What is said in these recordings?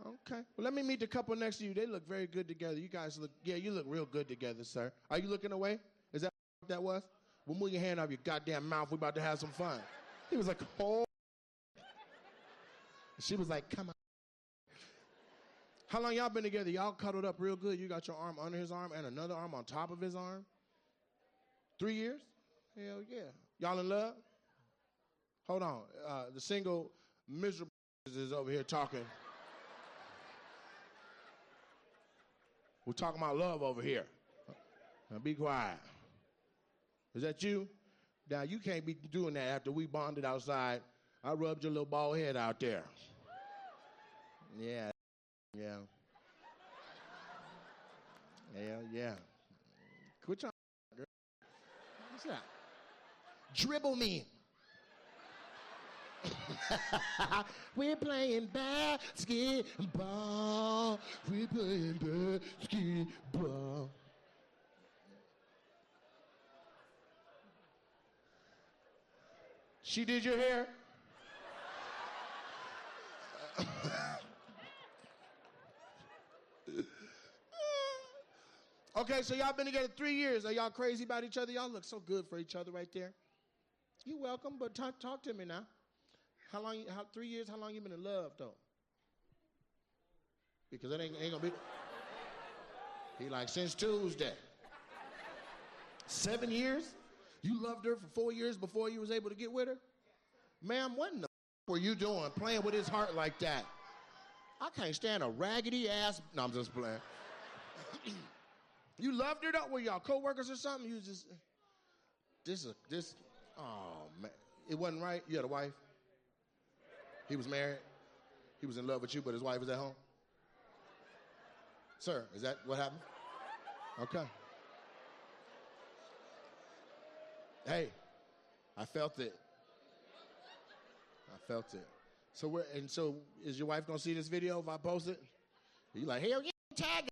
Okay. Well, let me meet the couple next to you. They look very good together. You guys look, yeah, you look real good together, sir. Are you looking away? Is that what that was? Well, move your hand out of your goddamn mouth. We're about to have some fun. He was like, oh. She was like, come on. How long y'all been together? Y'all cuddled up real good. You got your arm under his arm and another arm on top of his arm? 3 years? Hell yeah. Y'all in love? Hold on. The single miserable is over here talking. We're talking about love over here. Now be quiet. Is that you? Now you can't be doing that after we bonded outside. I rubbed your little bald head out there. Yeah. Yeah. Yeah. Quit trying, girl. What's that? Dribble me. We're playing basketball. We're playing basketball. She did your hair? Okay, so y'all been together 3 years. Are y'all crazy about each other? Y'all look so good for each other right there. You're welcome, but talk to me now. 3 years, how long you been in love, though? Because it ain't gonna be... He like, since Tuesday. 7 years? You loved her for 4 years before you was able to get with her? Ma'am, what in the were you doing playing with his heart like that? I can't stand a raggedy ass... No, I'm just playing. You loved her, though? Were y'all co-workers or something? You just... This... Oh, man. It wasn't right? You had a wife? He was married? He was in love with you, but his wife was at home? Sir, is that what happened? Okay. Hey, I felt it. So is your wife gonna see this video if I post it? You like, hell yeah, tag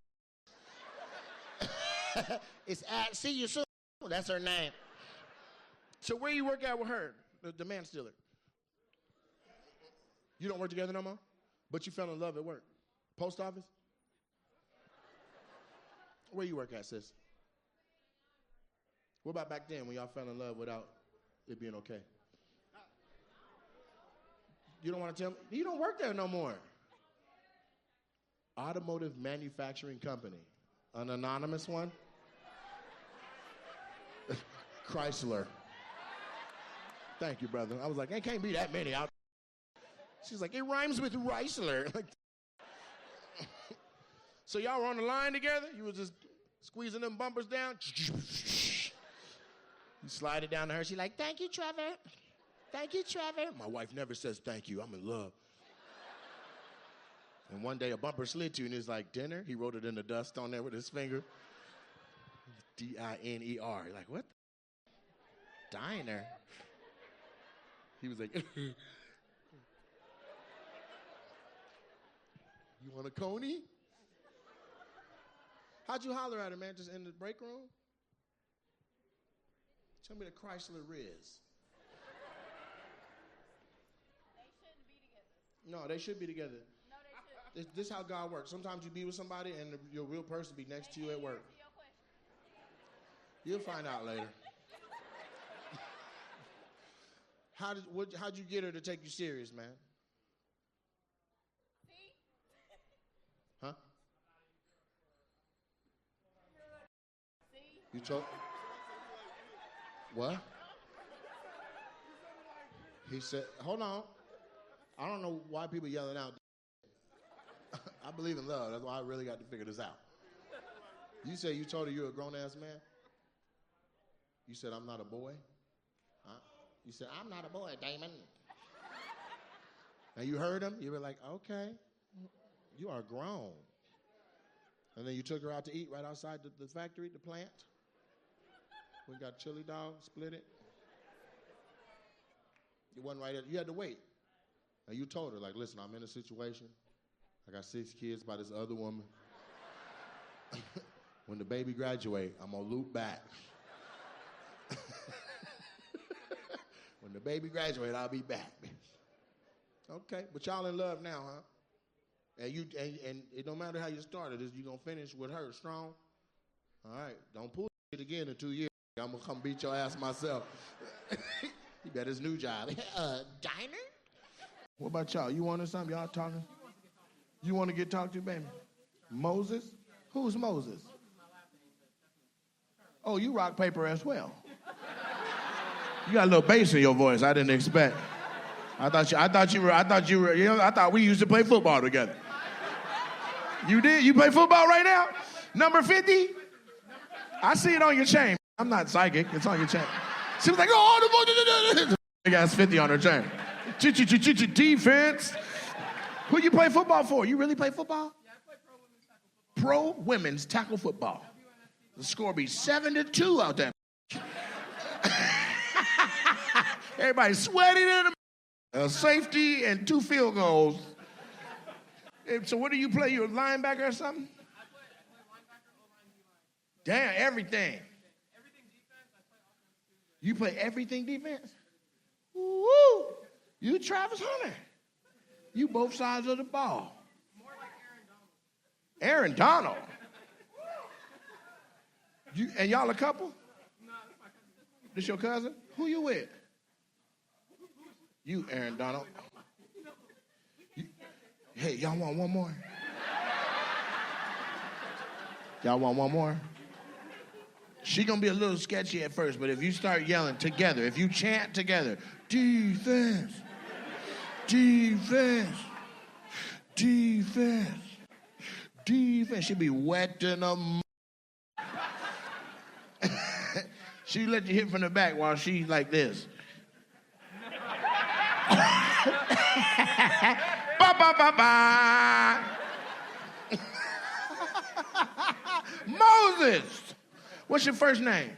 it. It's at See You Soon. That's her name. So where you work at with her, the man stealer? You don't work together no more? But you fell in love at work? Post office? Where you work at, sis? What about back then when y'all fell in love without it being okay? You don't want to tell me? You don't work there no more. Automotive manufacturing company. An anonymous one? Chrysler. Thank you, brother. I was like, it can't be that many out. She's like, it rhymes with Chrysler. So y'all were on the line together? You was just squeezing them bumpers down? You slide it down to her. She's like, thank you, Trevor. Thank you, Trevor. My wife never says thank you. I'm in love. And one day a bumper slid to you and he's like, dinner? He wrote it in the dust on there with his finger. D-I-N-E-R. You're like, what? Diner? He was like, you want a coney? How'd you holler at her, man? Just in the break room? Tell me the Chrysler Riz. They should be together. No, they should. This is how God works. Sometimes you be with somebody and your real person be next to you at work. You'll find out later. How'd you get her to take you serious, man? See? Huh? See? You told... What? He said, hold on. I don't know why people yelling out. I believe in love. That's why I really got to figure this out. You say you told her you're a grown-ass man? You said, I'm not a boy? Huh? You said, I'm not a boy, Damon. And you heard him? You were like, okay, you are grown. And then you took her out to eat right outside the factory, the plant. We got chili dog, split it. You wasn't right. You had to wait. And you told her, like, listen, I'm in a situation. I got 6 kids by this other woman. When the baby graduate, I'm going to loop back. When the baby graduate, I'll be back. Okay, but y'all in love now, huh? And it don't matter how you started, you're going to finish with her strong. All right, don't pull it again in 2 years. I'm going to come beat your ass myself. You bet his new job. Diner? What about y'all? You wanted something? Y'all talking? You want to get talked to, baby? Moses? Who's Moses? Oh, you rock paper as well. You got a little bass in your voice. I didn't expect. I thought you were. You know, I thought we used to play football together. You did? You play football right now? Number 50? I see it on your chain. I'm not psychic. It's on your chain. She was like, oh, the big ass 50 on her chain. Defense. Who you play football for? You really play football? Yeah, I play pro women's tackle. Pro women's tackle football. The score be 7-2 out there. Everybody's sweating in a safety and 2 field goals. So what do you play? You a linebacker or something? I play linebacker, O-line, D-line. Damn, everything. Everything defense, I play offense too. You play everything defense? Woo! You Travis Hunter. You both sides of the ball. More like Aaron Donald. Aaron Donald. And y'all a couple? No, that's my cousin. This your cousin? Who you with? You, Aaron Donald. Hey, y'all want one more? Y'all want one more? She gonna be a little sketchy at first, but if you start yelling together, if you chant together, defense, defense, defense, defense, she'll be wetting them. She let you hit from the back while she's like this. Ba, ba, ba, ba. Moses. What's your first name?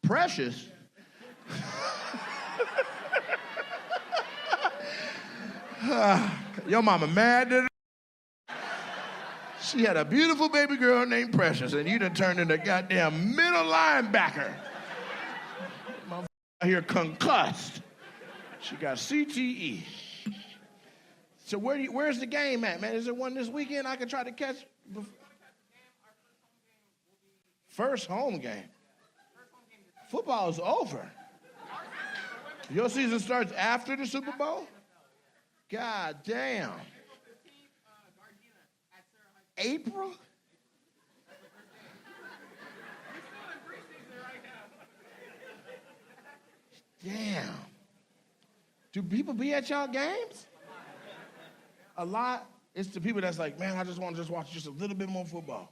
Precious. Your mama mad at her? She had a beautiful baby girl named Precious, and you done turned into goddamn middle linebacker. My here concussed. She got CTE. So where's the game at, man? Is there one this weekend I can try to catch? First home game. Football's over. Your season starts after the Super Bowl? God damn. April? Damn. Do people be at y'all games? A lot. It's the people that's like, man, I just want to watch just a little bit more football.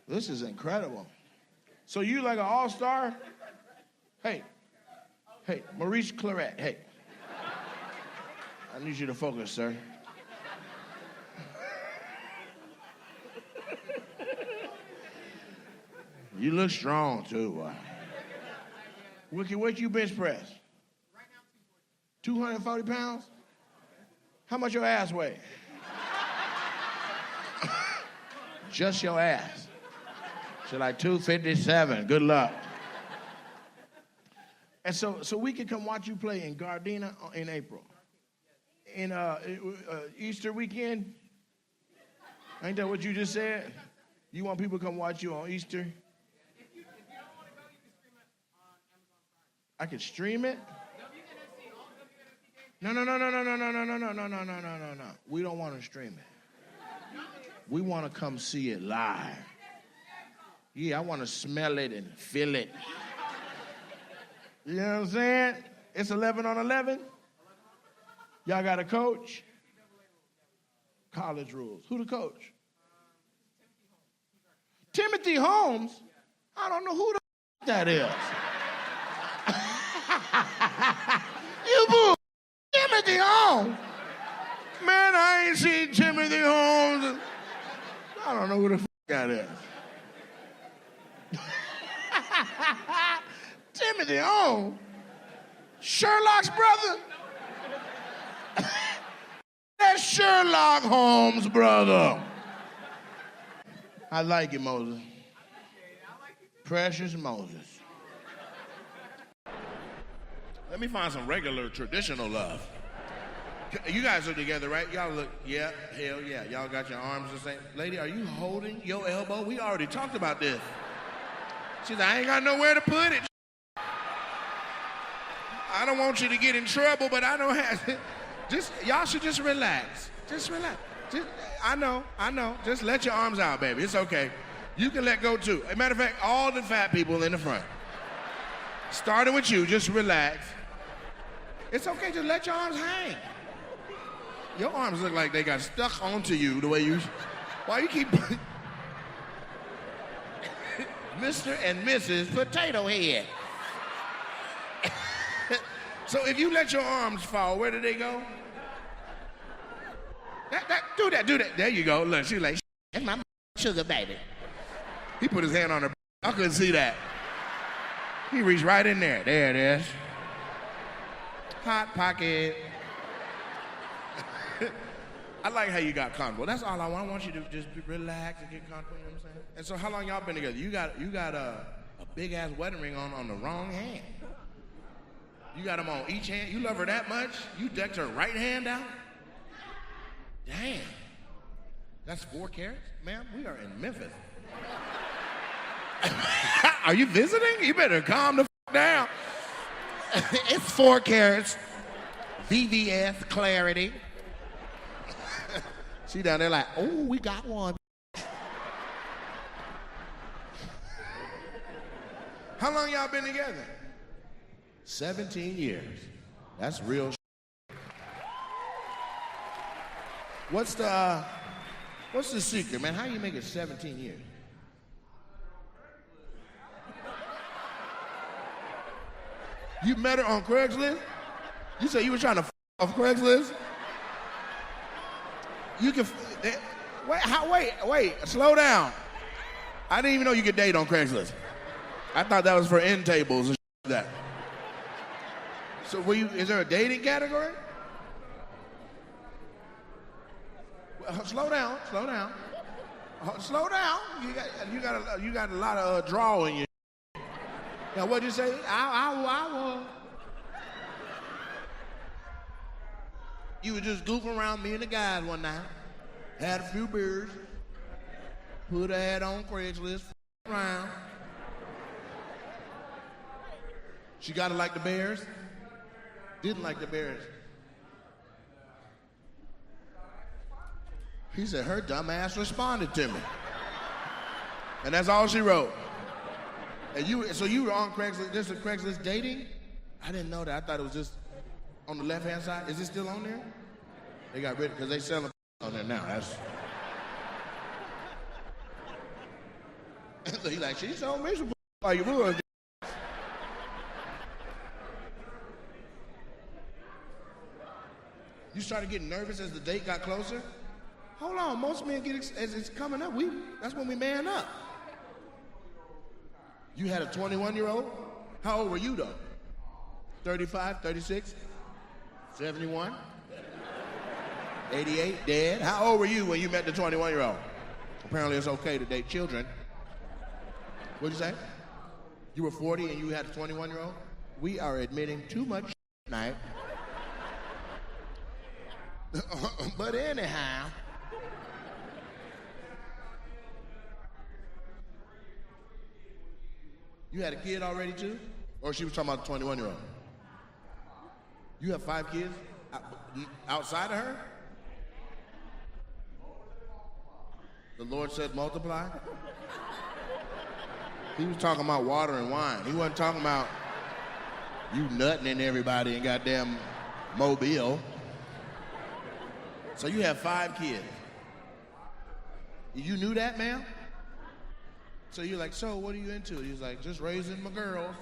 This is incredible. So you like an all-star? Hey, Maurice Claret, hey. I need you to focus, sir. You look strong, too. What you bench press? Right now, 240 pounds? How much your ass weigh? Just your ass. So like 257. Good luck. And so we can come watch you play in Gardena in April. In Easter weekend. Ain't that what you just said? You want people to come watch you on Easter? If you don't want to go, you can stream it on Amazon Prime. I can stream it? WNFC, all WNFC games. No. We don't want to stream it. We want to come see it live. Yeah, I want to smell it and feel it. You know what I'm saying? It's 11 on 11. Y'all got a coach? College rules. Who the coach? Timothy Holmes? I don't know who the that is. You boo. Timothy Holmes? Man, I ain't seen Timothy Holmes. I don't know who the that is. Timothy Holmes? Sherlock's brother? That's Sherlock Holmes' brother. I like it, Moses. Precious Moses. Let me find some regular traditional love. You guys are together, right? Y'all look, yeah, hell yeah. Y'all got your arms the same. Lady, are you holding your elbow? We already talked about this. She's like, I ain't got nowhere to put it. I don't want you to get in trouble, but I don't have it. Y'all should just relax. Just relax. I know. Just let your arms out, baby. It's okay. You can let go too. As a matter of fact, all the fat people in the front. Starting with you, just relax. It's okay, just let your arms hang. Your arms look like they got stuck onto you the way you... Why you keep... Mr. and Mrs. Potato Head. So if you let your arms fall, where do they go? Do that. There you go. Look, she's like, that's my sugar baby. He put his hand on her. I couldn't see that. He reached right in there. There it is. Hot pocket. I like how you got comfortable. That's all I want. I want you to just relax and get comfortable, you know what I'm saying? And so how long y'all been together? You got a big-ass wedding ring on the wrong hand. You got them on each hand? You love her that much? You decked her right hand out? Damn. That's 4 carats? Ma'am, we are in Memphis. Are you visiting? You better calm the down. It's 4 carats. VVS clarity. She down there like, oh, we got one. How long y'all been together? 17 years. That's real. What's the secret, man? How you make it 17 years? You met her on Craigslist? You said you were trying to off Craigslist? You can wait, slow down. I didn't even know you could date on Craigslist. I thought that was for end tables and like that. So is there a dating category? Slow down. Slow down. You got a lot of draw in you. Now what'd you say? I will. You were just goofing around me and the guys one night. Had a few beers. Put a ad on Craigslist. Around. She gotta like the Bears. Didn't like the Bears. He said her dumb ass responded to me. And that's all she wrote. And you were on Craigslist. This is Craigslist dating? I didn't know that. I thought it was just on the left-hand side. Is it still on there? They got rid of it because they selling on there now. That's. So he like, she's so miserable. Are you ruined? You started getting nervous as the date got closer? Hold on, most men get, as it's coming up, that's when we man up. You had a 21-year-old? How old were you though? 35, 36, 71, 88, dead? How old were you when you met the 21-year-old? Apparently it's okay to date children. What'd you say? You were 40 and you had a 21-year-old? We are admitting too much tonight. But anyhow, you had a kid already too? Or she was talking about the 21-year-old? You have 5 kids outside of her? The Lord said multiply? He was talking about water and wine. He wasn't talking about you nutting in everybody in goddamn Mobile. So you have 5 kids. You knew that, ma'am? So you're like, so what are you into? He's like, just raising my girls.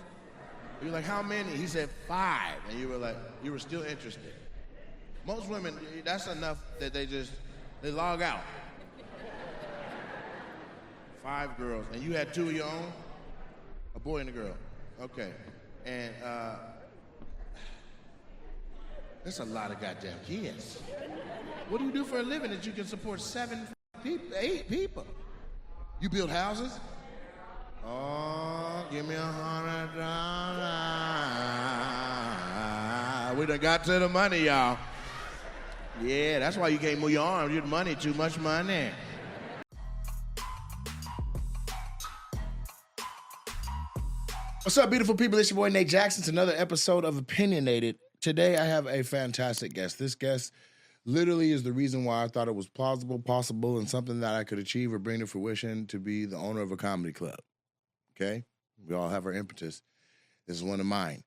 You're like, how many? He said 5. And you were like, you were still interested. Most women, that's enough that they log out. 5 girls. And you had 2 of your own? A boy and a girl. Okay. And that's a lot of goddamn kids. What do you do for a living that you can support 7 people, 8 people? You build houses? Oh, give me $100. We done got to the money, y'all. Yeah, that's why you can't move your arms. You're money, too much money. What's up, beautiful people? It's your boy Nate Jackson. It's another episode of Opinionated. Today, I have a fantastic guest. This guest literally is the reason why I thought it was plausible, possible, and something that I could achieve or bring to fruition to be the owner of a comedy club. Okay? We all have our impetus. This is one of mine.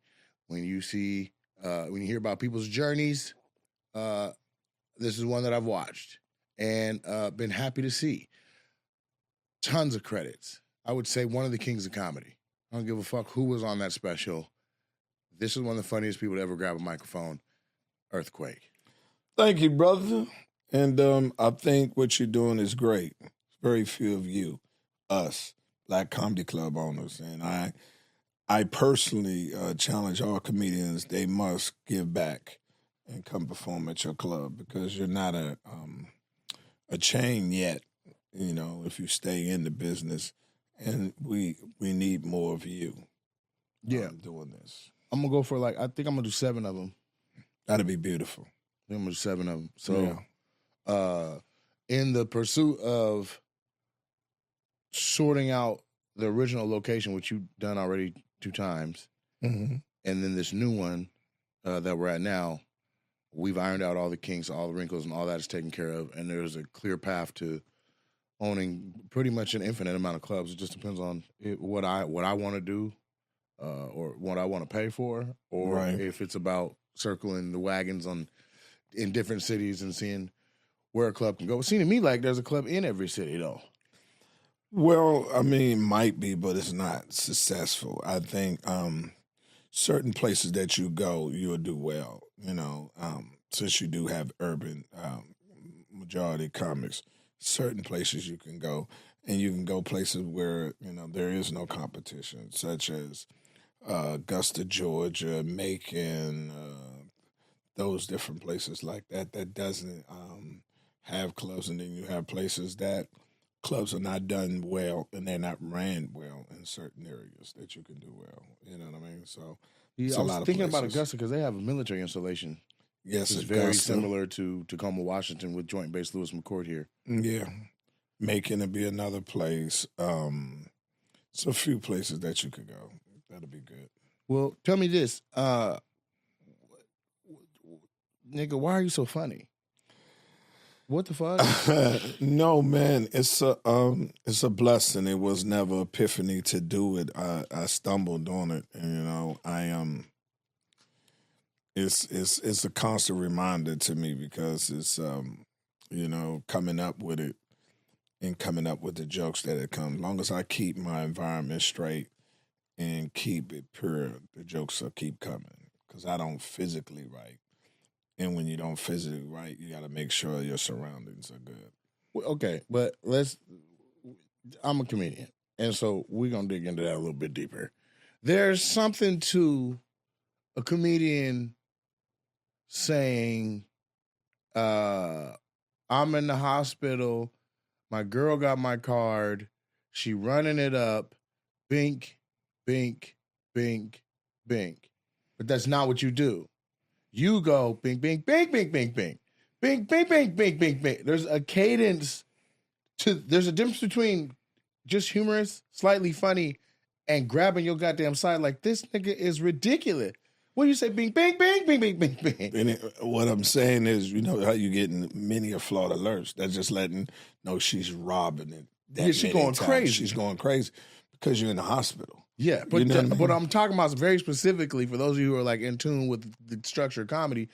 When you hear about people's journeys, this is one that I've watched and been happy to see. Tons of credits. I would say one of the kings of comedy. I don't give a fuck who was on that special. This is one of the funniest people to ever grab a microphone. Earthquake. Thank you, brother. And I think what you're doing is great. Very few of you, us, Black comedy club owners. And I personally challenge all comedians, they must give back and come perform at your club because you're not a chain yet, you know, if you stay in the business. And we need more of you doing this. I'm going to go for I think I'm going to do 7 of them. That'd be beautiful. I think I'm going to do 7 of them. So in the pursuit of sorting out the original location, which you've done already 2 times, and then this new one that we're at now, we've ironed out all the kinks, all the wrinkles, and all that is taken care of, and there's a clear path to owning pretty much an infinite amount of clubs. It just depends on what I want to do or what I want to pay for, or if it's about circling the wagons in different cities and seeing where a club can go. It seems to me like there's a club in every city, though. Well, I mean, might be, but it's not successful. I think certain places that you go, you'll do well, you know, since you do have urban majority comics. Certain places you can go, and you can go places where, you know, there is no competition, such as Augusta, Georgia, Macon, those different places like that doesn't have clubs. And then you have places that clubs are not done well and they're not ran well in certain areas that you can do well. You know what I mean? So I was thinking about Augusta because they have a military installation. Yes, it's very similar to Tacoma, Washington, with Joint Base Lewis McChord here. Yeah, Macon to be another place. It's a few places that you could go. That'll be good. Well, tell me this, nigga, why are you so funny? What the fuck? No, man, it's a blessing. It was never epiphany to do it. I stumbled on it, and you know, It's a constant reminder to me because it's, you know, coming up with it and coming up with the jokes that it comes. As long as I keep my environment straight and keep it pure, the jokes will keep coming because I don't physically write. And when you don't physically write, you got to make sure your surroundings are good. Well, okay, but I'm a comedian, and so we're going to dig into that a little bit deeper. There's something to a comedian saying, I'm in the hospital, my girl got my card, she running it up, bink, bink, bink, bink. But that's not what you do. You go bink, bink, bink, bink, bink, bink, bink, bink, bink, bink, bink, bink. There's a cadence there's a difference between just humorous, slightly funny, and grabbing your goddamn side like this nigga is ridiculous. What do you say? Bing, bing, bing, bing, bing, bing, bing. And what I'm saying is, you know how you getting many a flawed alerts. That's just letting know she's robbing it. Yeah, she's going crazy. She's going crazy because you're in the hospital. Yeah, but you know what I mean? But I'm talking about very specifically for those of you who are like in tune with the structure of comedy.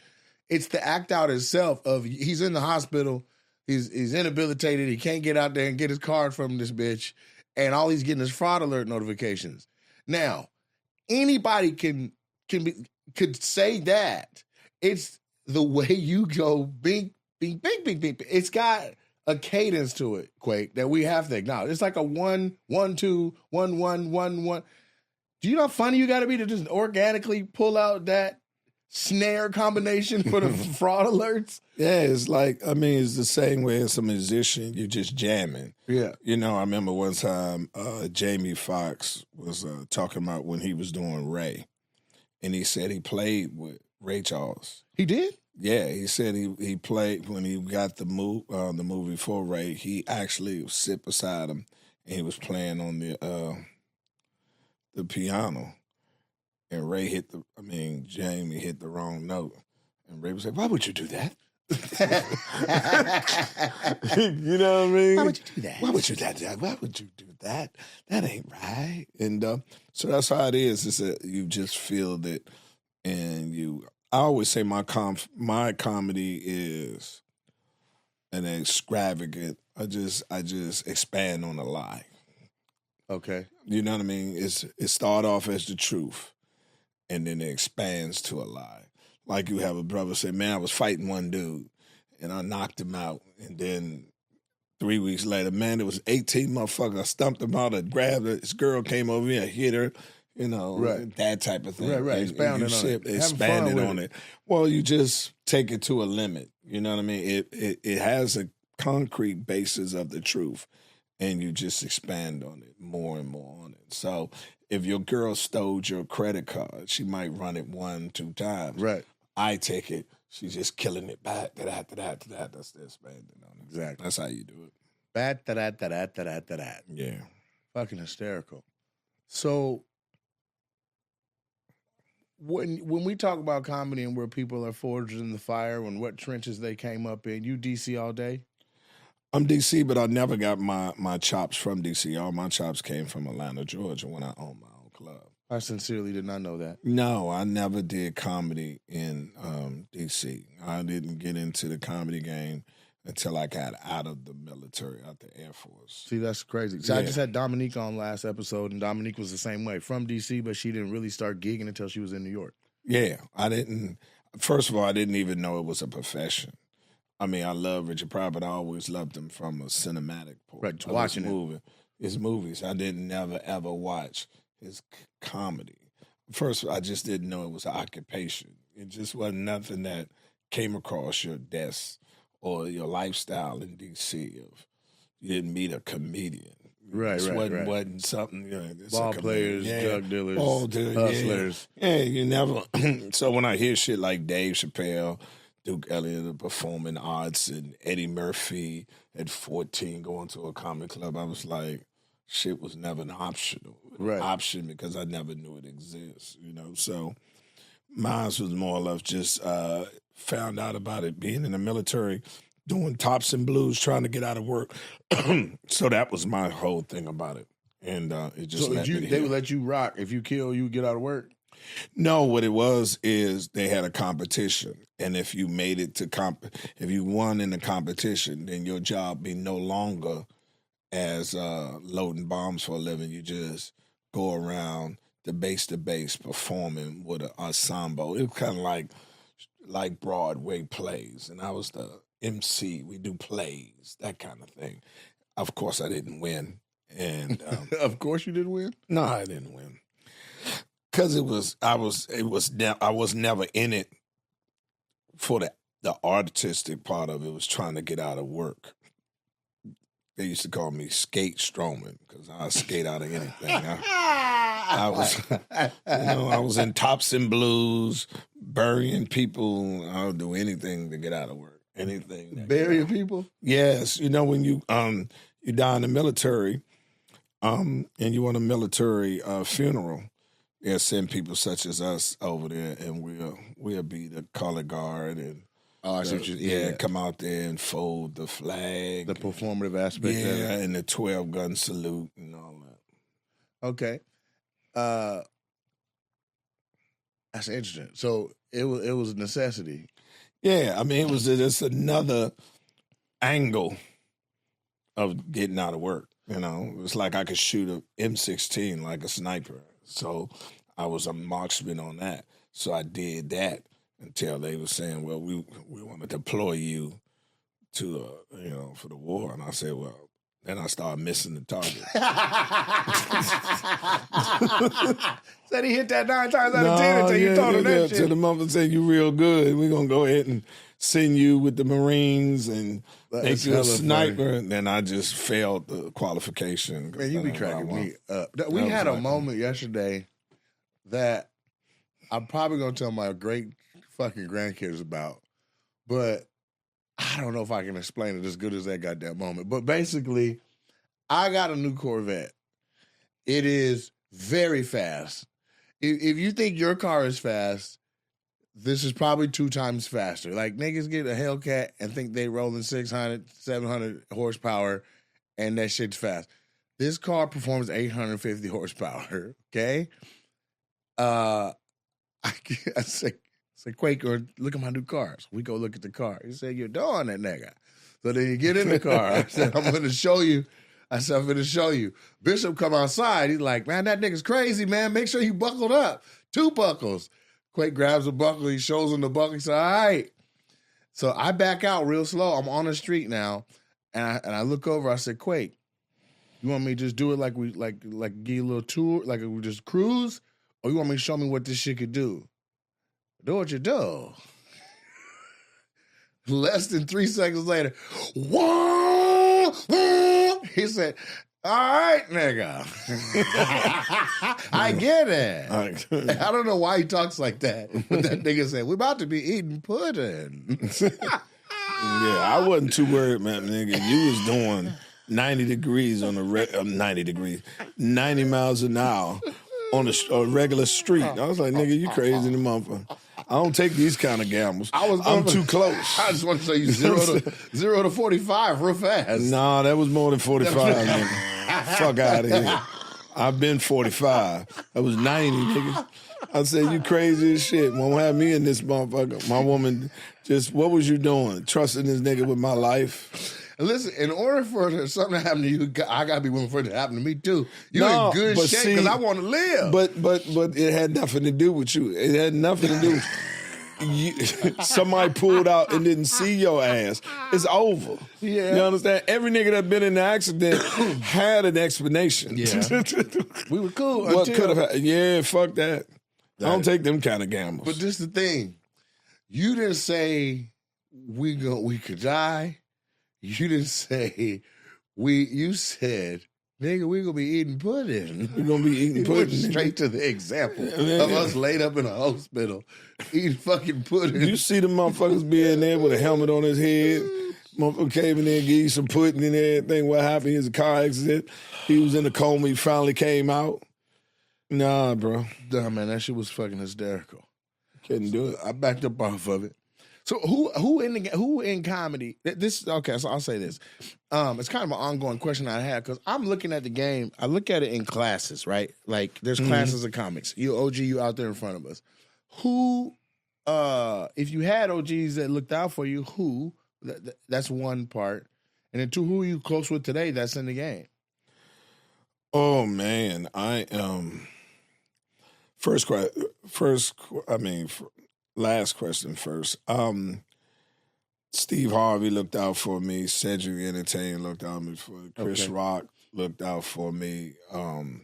It's the act out itself of he's in the hospital, he's inhabilitated, he can't get out there and get his card from this bitch, and all he's getting is fraud alert notifications. Now, anybody could say that. It's the way you go bing, bing, bing, bing, bing. It's got a cadence to it, Quake, that we have to acknowledge. It's like a 1, 1, 2, 1, 1, 1, 1. Do you know how funny you got to be to just organically pull out that snare combination for the fraud alerts? Yeah, it's like, I mean, it's the same way as a musician, you're just jamming. Yeah. You know, I remember one time Jamie Foxx was talking about when he was doing Ray, and he said he played with Ray Charles. He did? Yeah, he said he played when he got the movie for Ray. He actually sit beside him, and he was playing on the piano, and Jamie hit the wrong note, and Ray was like, "Why would you do that?" You know what I mean? Why would you do that? Why would you do that? Why would you do that? That ain't right. And so that's how it is. Is that you just feel that, and you. I always say my comedy is an extravagant. I just expand on a lie. Okay. You know what I mean? It start off as the truth, and then it expands to a lie. Like you have a brother say, "Man, I was fighting one dude, and I knocked him out," and then 3 weeks later, man, it was 18 motherfuckers. I stumped him out. I grabbed her. This girl came over here, hit her. You know, right. That type of thing. Right. Expanded on it. Well, you just take it to a limit. You know what I mean? It has a concrete basis of the truth, and you just expand on it more and more on it. So if your girl stole your credit card, she might run it 1-2 times. Right. I take it. She's just killing it back to that. That's the expanding on it. Exactly. That's how you do it. Bad to that. Yeah. Fucking hysterical. So when we talk about comedy and where people are forged in the fire and what trenches they came up in, you DC all day? I'm DC, but I never got my chops from DC. All my chops came from Atlanta, Georgia, when I owned my own club. I sincerely did not know that. No, I never did comedy in DC. I didn't get into the comedy game until I got out of the military, out the Air Force. See, that's crazy. So I just had Dominique on last episode, and Dominique was the same way, from DC, but she didn't really start gigging until she was in New York. Yeah, first of all, I didn't even know it was a profession. I mean, I love Richard Pryor, but I always loved him from a cinematic point. Right, watching his movies. I didn't never, ever watch his comedy. First, I just didn't know it was an occupation. It just wasn't nothing that came across your desk or your lifestyle in D.C. If you didn't meet a comedian. Right. Wasn't something, ball players, drug dealers, hustlers. Yeah, you never. So when I hear shit like Dave Chappelle, Duke Ellington, the performing arts, and Eddie Murphy at 14 going to a comedy club, I was like, shit was never an option because I never knew it exists, So mine was more or less just found out about it being in the military, doing tops and blues, trying to get out of work. So that was my whole thing about it. And it just they would let you rock. If you kill, you would get out of work? No, what it was is they had a competition. And if you made it if you won in the competition, then your job be no longer as loading bombs for a living. You just go around the base to base performing with an ensemble. It was kind of like Broadway plays. And I was the MC. We do plays, that kind of thing. Of course, I didn't win. And of course you didn't win? No, I didn't win. Because I was never in it for the artistic part of it. Was trying to get out of work. They used to call me Skate Stroman because I skate out of anything. I was in tops and blues, burying people. I'll do anything to get out of work. Anything. Burying people? Yes. When you die in the military, and you want a military funeral, they'll send people such as us over there, and we'll be the color guard and come out there and fold the flag, the performative aspect, of it. And the 12-gun salute and all that. Okay, that's interesting. So it was a necessity. Yeah, I mean it was just another angle of getting out of work. It was like I could shoot a M16 like a sniper. So I was a marksman on that. So I did that until they were saying, well, we want to deploy you to, for the war. And I said, well, then I started missing the target. Said he hit that 9 times out of 10 until you told him that shit. So the mother said, you real good. We're going to go ahead and send you with the Marines and make you a sniper. Funny. And then I just failed the qualification. Man, you be cracking me up. We had a moment yesterday that I'm probably going to tell my great fucking grandkids about. but I don't know if I can explain it as good as that goddamn moment. But basically, I got a new Corvette. It is very fast. If you think your car is fast, this is probably 2 times faster. Like, niggas get a Hellcat and think they rolling 600, 700 horsepower, and that shit's fast. This car performs 850 horsepower, okay? I say, Quaker, look at my new car. So we go look at the car. He said, you're doing that, nigga. So then you get in the car. I said, I'm going to show you. I'm going to show you. Bishop come outside. He's like, man, that nigga's crazy, man. Make sure you buckled up. 2 buckles. Quake grabs a buckle. He shows him the buckle. He said, all right. So I back out real slow. I'm on the street now. And I look over. I said, Quake, you want me to just do it like we like give you a little tour, like we just cruise? Or you want me to show me what this shit could do? Do what you do. Less than 3 seconds later, whoa, whoa. He said, all right, nigga. I get it. I don't know why he talks like that. But that nigga said, we're about to be eating pudding. Yeah, I wasn't too worried, man, nigga. You was doing 90 degrees on the 90 miles an hour on a regular street. I was like, nigga, you crazy in the motherfucker. I don't take these kind of gambles. I'm too close. I just want to show you 0 to 45 real fast. Nah, that was more than 45, nigga. Fuck out of here. I've been 45. That was 90, nigga. I said, you crazy as shit. Won't have me in this motherfucker. My woman just, what was you doing? Trusting this nigga with my life? And listen, in order for something to happen to you, I gotta be willing for it to happen to me too. You're in good shape because I want to live. But it had nothing to do with you. It had nothing to do with you. Somebody pulled out and didn't see your ass. It's over. Yeah. You understand? Every nigga that been in the accident had an explanation. Yeah. We were cool. What could have happened? Yeah, fuck that. I don't take them kind of gambles. But this is the thing. You didn't say we could die. You didn't say you said, nigga, we gonna be eating pudding. We're gonna be eating pudding. Went straight to the example of us laid up in a hospital eating fucking pudding. You see the motherfuckers being there with a helmet on his head. Motherfucker came in there and gave you some pudding and everything. What happened? He was a car accident. He was in the coma. He finally came out. Nah, bro. Nah, man, that shit was fucking hysterical. Couldn't do it. I backed up off of it. So who in comedy? This okay. So I'll say this. It's kind of an ongoing question I had because I'm looking at the game. I look at it in classes, right? Like there's classes of comics. You OG, you out there in front of us. Who, if you had OGs that looked out for you, who? That's one part. And then 2, who are you close with today? That's in the game. Oh man, I last question first. Steve Harvey looked out for me. Cedric Entertainment looked out for me. Chris Rock looked out for me. Of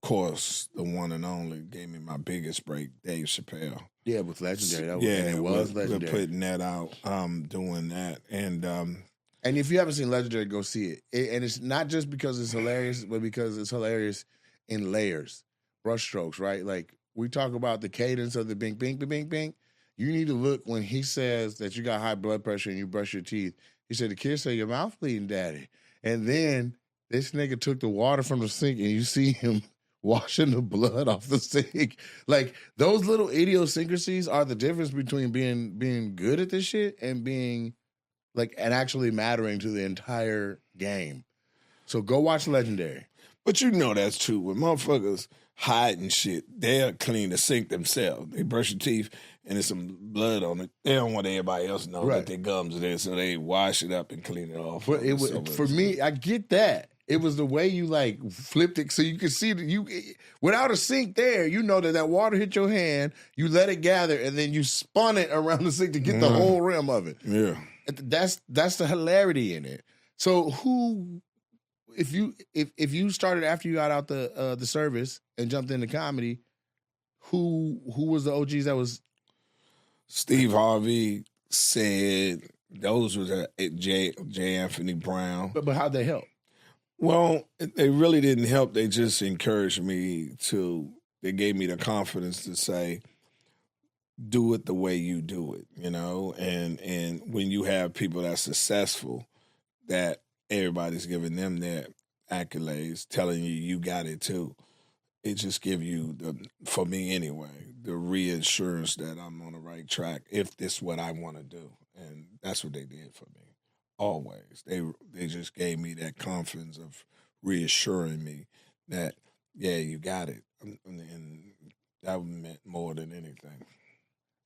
course, the one and only gave me my biggest break, Dave Chappelle. Yeah, with Legendary. It was Legendary. We're putting that out, doing that. And if you haven't seen Legendary, go see it. And it's not just because it's hilarious, but because it's hilarious in layers, brushstrokes, right? Like, we talk about the cadence of the bing, bing, bing, bing, bing. You need to look when he says that you got high blood pressure and you brush your teeth. He said, the kids say, your mouth bleeding, daddy. And then this nigga took the water from the sink and you see him washing the blood off the sink. Like, those little idiosyncrasies are the difference between being good at this shit and being, like, and actually mattering to the entire game. So go watch Legendary. But you know that's true. When motherfuckers hiding shit, they'll clean the sink themselves. They brush your teeth and there's some blood on it. They don't want everybody else to know that their gums are there, so they wash it up and clean it off. But it was, for me, I get that. It was the way you like flipped it so you could see that you, without a sink there, you know that water hit your hand, you let it gather, and then you spun it around the sink to get the whole rim of it. Yeah. That's the hilarity in it. So who, if you started after you got out the service and jumped into comedy, who was the OGs that was? Steve Harvey said those were J. Anthony Brown. But how'd they help? Well, they really didn't help. They just encouraged me they gave me the confidence to say, do it the way you do it, you know? And when you have people that's successful, that everybody's giving them their accolades, telling you got it too, it just give you, for me anyway, the reassurance that I'm on the right track if this is what I want to do. And that's what they did for me, always. They just gave me that confidence of reassuring me that, yeah, you got it. And that meant more than anything.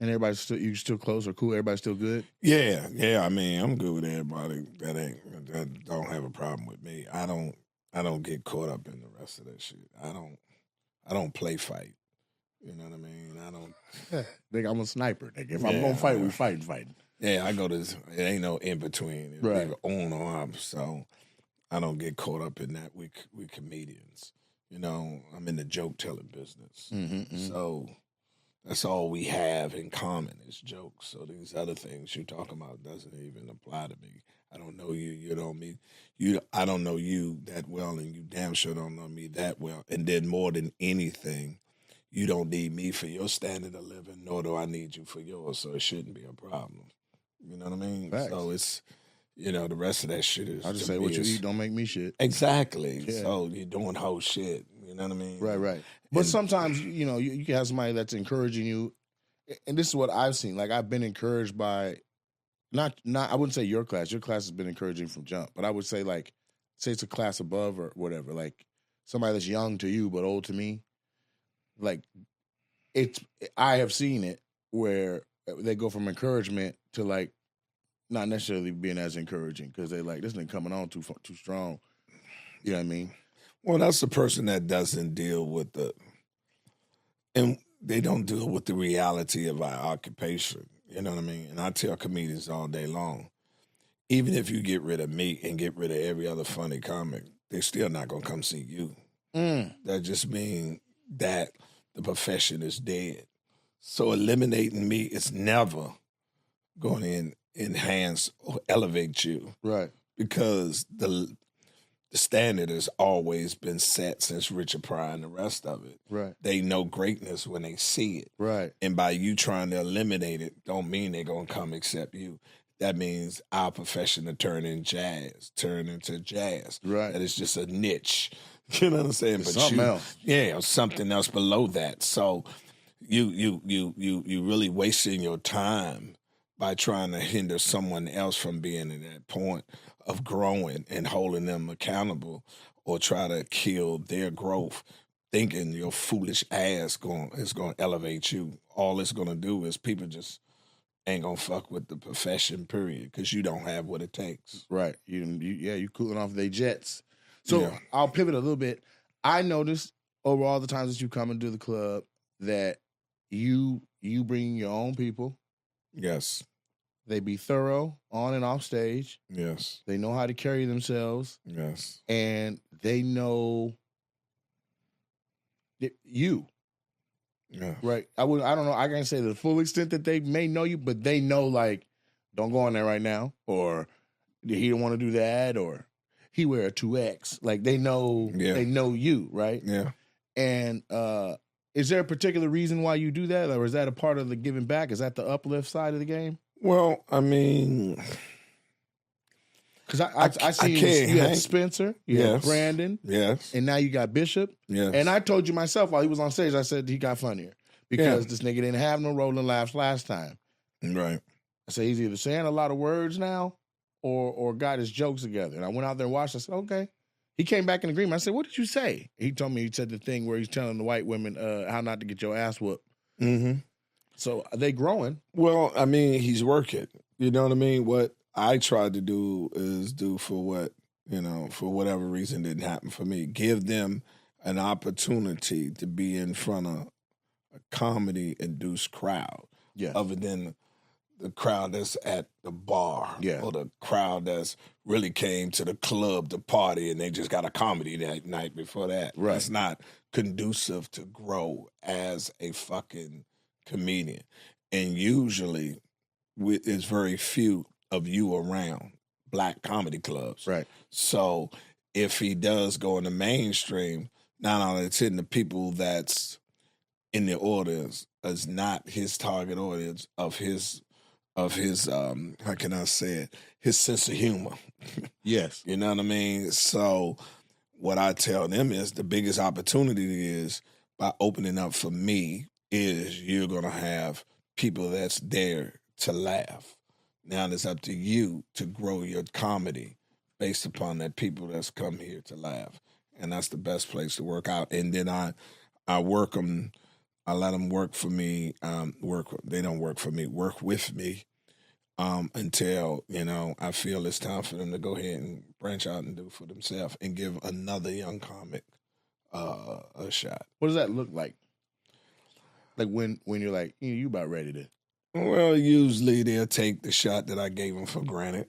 And everybody's still, you still close or cool? Everybody's still good? Yeah. I mean, I'm good with everybody that don't have a problem with me. I don't get caught up in the rest of that shit. I don't play fight. You know what I mean? I don't. Nigga, I'm a sniper. Nigga. If I'm gonna fight, we fighting. Yeah, I go to. It ain't no in between. It's Right. either on or off. So I don't get caught up in that. We comedians. You know, I'm in the joke telling business. So that's all we have in common is jokes. So these other things you're talking about doesn't even apply to me. I don't know you. You know me. I don't know you that well, and you damn sure don't know me that well. And then more than anything, you don't need me for your standard of living, nor do I need you for yours. So it shouldn't be a problem. You know what I mean? Facts. So it's, you know, the rest of that shit is. I just say what you eat don't make me shit. Exactly. Yeah. So you're doing whole shit. You know what I mean? Right. But sometimes, you know, you can have somebody that's encouraging you. And this is what I've seen. Like, I've been encouraged by, not I wouldn't say your class. Your class has been encouraging from jump. But I would say, like, say it's a class above or whatever. Like, somebody that's young to you but old to me. Like, I have seen it where they go from encouragement to, like, not necessarily being as encouraging because they're like, this nigga coming on too strong. You know what I mean? Well, that's the person that doesn't deal with and they don't deal with the reality of our occupation. You know what I mean? And I tell comedians all day long, even if you get rid of me and get rid of every other funny comic, they're still not going to come see you. That just means that the profession is dead. So eliminating me is never going to enhance or elevate you. Right. Because the standard has always been set since Richard Pryor and the rest of it. Right. They know greatness when they see it. Right. And by you trying to eliminate it, don't mean they're going to come accept you. That means our profession to turn into jazz. Right. That is just a niche. You know what I'm saying? It's something else. Yeah, or something else below that. So you really wasting your time by trying to hinder someone else from being at that point of growing and holding them accountable, or try to kill their growth, thinking your foolish ass is going to elevate you. All it's going to do is people just ain't going to fuck with the profession, period, because you don't have what it takes. Right. You cooling off their jets. So Yeah. I'll pivot a little bit. I noticed over all the times that you come into the club that you bring your own people. Yes. They be thorough on and off stage. Yes. They know how to carry themselves. Yes. And they know you. Yeah. Right. I don't know. I can't say the full extent that they may know you, but they know, like, don't go on there right now, or he don't want to do that, or he wear a 2X. Like, they know. Yeah. They know you, right? Yeah. And is there a particular reason why you do that, or is that a part of the giving back? Is that the uplift side of the game? Well, I mean, because I see you had Spencer, you had Yes. Brandon, yes. and now you got Bishop. Yes. And I told you myself while he was on stage, I said he got funnier because this nigga didn't have no rolling laughs last time. Right. I said he's either saying a lot of words now or got his jokes together. And I went out there and watched. I said, okay. He came back in agreement. I said, what did you say? He told me, he said the thing where he's telling the white women how not to get your ass whooped. Mm-hmm. So are they growing? Well, I mean, he's working. You know what I mean? What I tried to do is do for what, for whatever reason didn't happen for me. Give them an opportunity to be in front of a comedy-induced crowd. Yeah. Other than the crowd that's at the bar. Yeah. Or the crowd that's really came to the club to party and they just got a comedy that night before that. Right. That's not conducive to grow as a fucking comedian. And usually there's very few of you around black comedy clubs. Right. So if he does go in the mainstream, not only it's hitting the people that's in the audience is not his target audience of his how can I say it, his sense of humor. Yes. You know what I mean? So what I tell them is the biggest opportunity is by opening up for me is you're going to have people that's there to laugh. Now it's up to you to grow your comedy based upon that people that's come here to laugh. And that's the best place to work out. And then I work them, I let them work for me, they don't work for me, work with me until, I feel it's time for them to go ahead and branch out and do for themselves and give another young comic a shot. What does that look like? Like when you're like, you about ready to... Well, usually they'll take the shot that I gave them for granted.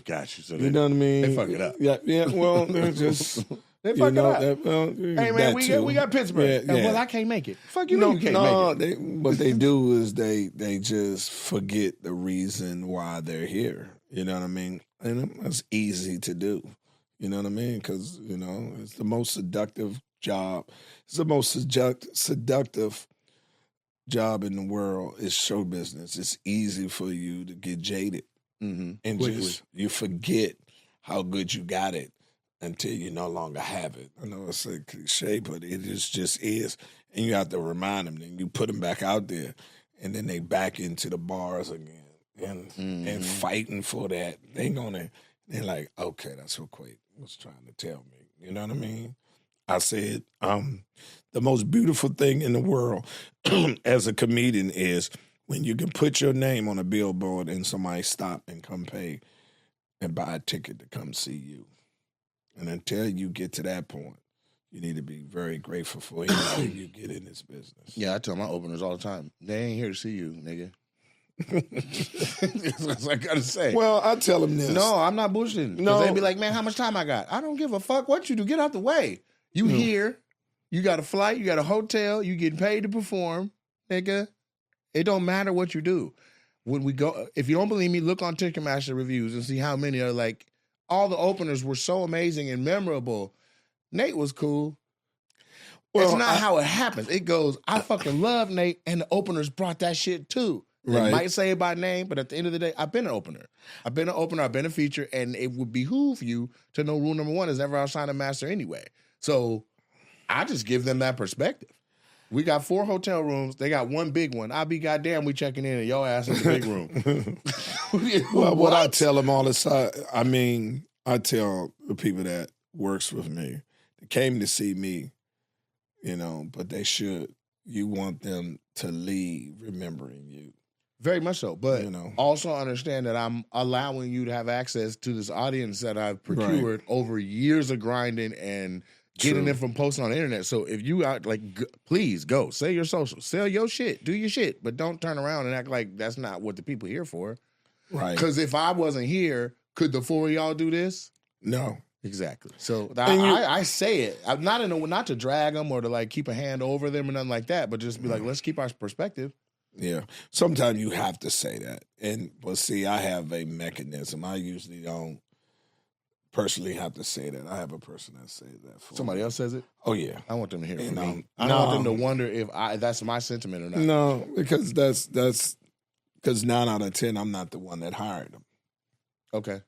Got you. So You know what I mean? They fuck it up. Yeah. Well, they're just... They fuck it up. Hey, man, we got Pittsburgh. Yeah. Well, I can't make it. Fuck you, you can't make it. What they do is they just forget the reason why they're here. You know what I mean? And it's easy to do. You know what I mean? Because, it's the most seductive job. It's the most seductive job in the world is show business. It's easy for you to get jaded. Mm-hmm. And Quickly. just, you forget how good you got it until you no longer have it. I know it's a cliche, but it just is. And you have to remind them. Then you put them back out there, and then they back into the bars again and fighting for that. They're like, okay, that's what Quake was trying to tell me. You know what I mean? I said, the most beautiful thing in the world as a comedian is when you can put your name on a billboard and somebody stop and come pay and buy a ticket to come see you. And until you get to that point, you need to be very grateful for anything you get in this business. Yeah, I tell my openers all the time, they ain't here to see you, nigga. That's what I gotta say. Well, I tell them this. No, I'm not bullshitting. No. They be like, man, how much time I got? I don't give a fuck what you do. Get out the way. You here, you got a flight, you got a hotel, you getting paid to perform, nigga. It don't matter what you do. When we go, if you don't believe me, look on Ticketmaster reviews and see how many are like, all the openers were so amazing and memorable. Nate was cool. Well, it's not how it happens. It goes, I fucking love Nate, and the openers brought that shit too. They might say it by name, but at the end of the day, I've been an opener. I've been a feature, and it would behoove you to know rule number one is never outshine a master anyway. So I just give them that perspective. We got 4 hotel rooms. They got 1 big one. I'll be goddamn we checking in and your ass in the big room. Well, what I tell them all the time, I tell the people that works with me, they came to see me, but you want them to leave remembering you. Very much so. But also understand that I'm allowing you to have access to this audience that I've procured over years of grinding and getting them from posting on the internet. So if you out, please go. Say your social. Sell your shit. Do your shit. But don't turn around and act like that's not what the people are here for. Right. Because if I wasn't here, could the 4 of y'all do this? No. Exactly. So I say it. I'm not to drag them or to keep a hand over them or nothing like that, but just be like, let's keep our perspective. Yeah. Sometimes you have to say that. But see, I have a mechanism. I usually don't personally have to say that. I have a person that says that for Somebody else says it? Oh, yeah. I want them to hear it from me. I don't want them to wonder if that's my sentiment or not. No, because because 9 out of 10, I'm not the one that hired them. Okay.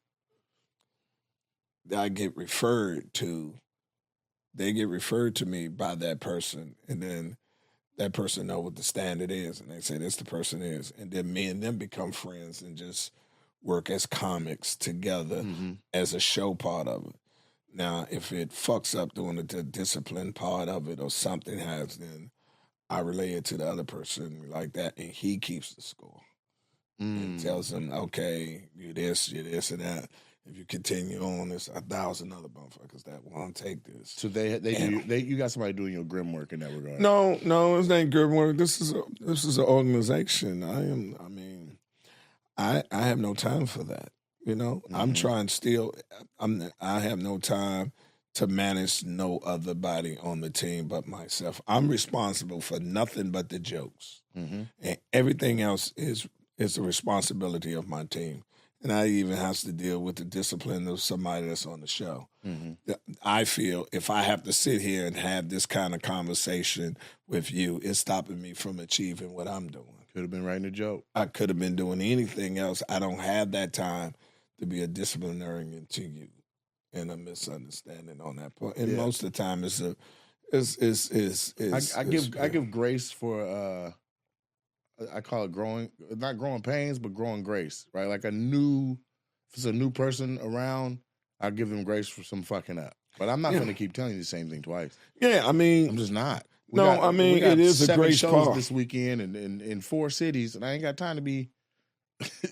They get referred to me by that person, and then that person know what the standard is, and they say this the person is, and then me and them become friends and just work as comics together as a show part of it. Now, if it fucks up doing the discipline part of it or something has, then I relay it to the other person like that, and he keeps the score. And tells them, okay, you this, and that. If you continue on, there's 1,000 other motherfuckers that want to take this. So you got somebody doing your grim work in that regard. No, it's not grim work. This is an organization. I have no time for that. I'm trying still. I have no time to manage no other body on the team but myself. I'm responsible for nothing but the jokes, and everything else is the responsibility of my team. and I even have to deal with the discipline of somebody that's on the show. Mm-hmm. I feel if I have to sit here and have this kind of conversation with you, it's stopping me from achieving what I'm doing. Could have been writing a joke. I could have been doing anything else. I don't have that time to be a disciplinarian to you, and a misunderstanding on that point. And most of the time, I give grace for I call it not growing pains, but growing grace, right? Like if it's a new person around, I'll give them grace for some fucking up. But I'm not going to keep telling you the same thing twice. Yeah, I mean, I'm just not. It is a great shows part this weekend in 4 cities, and I ain't got time to be.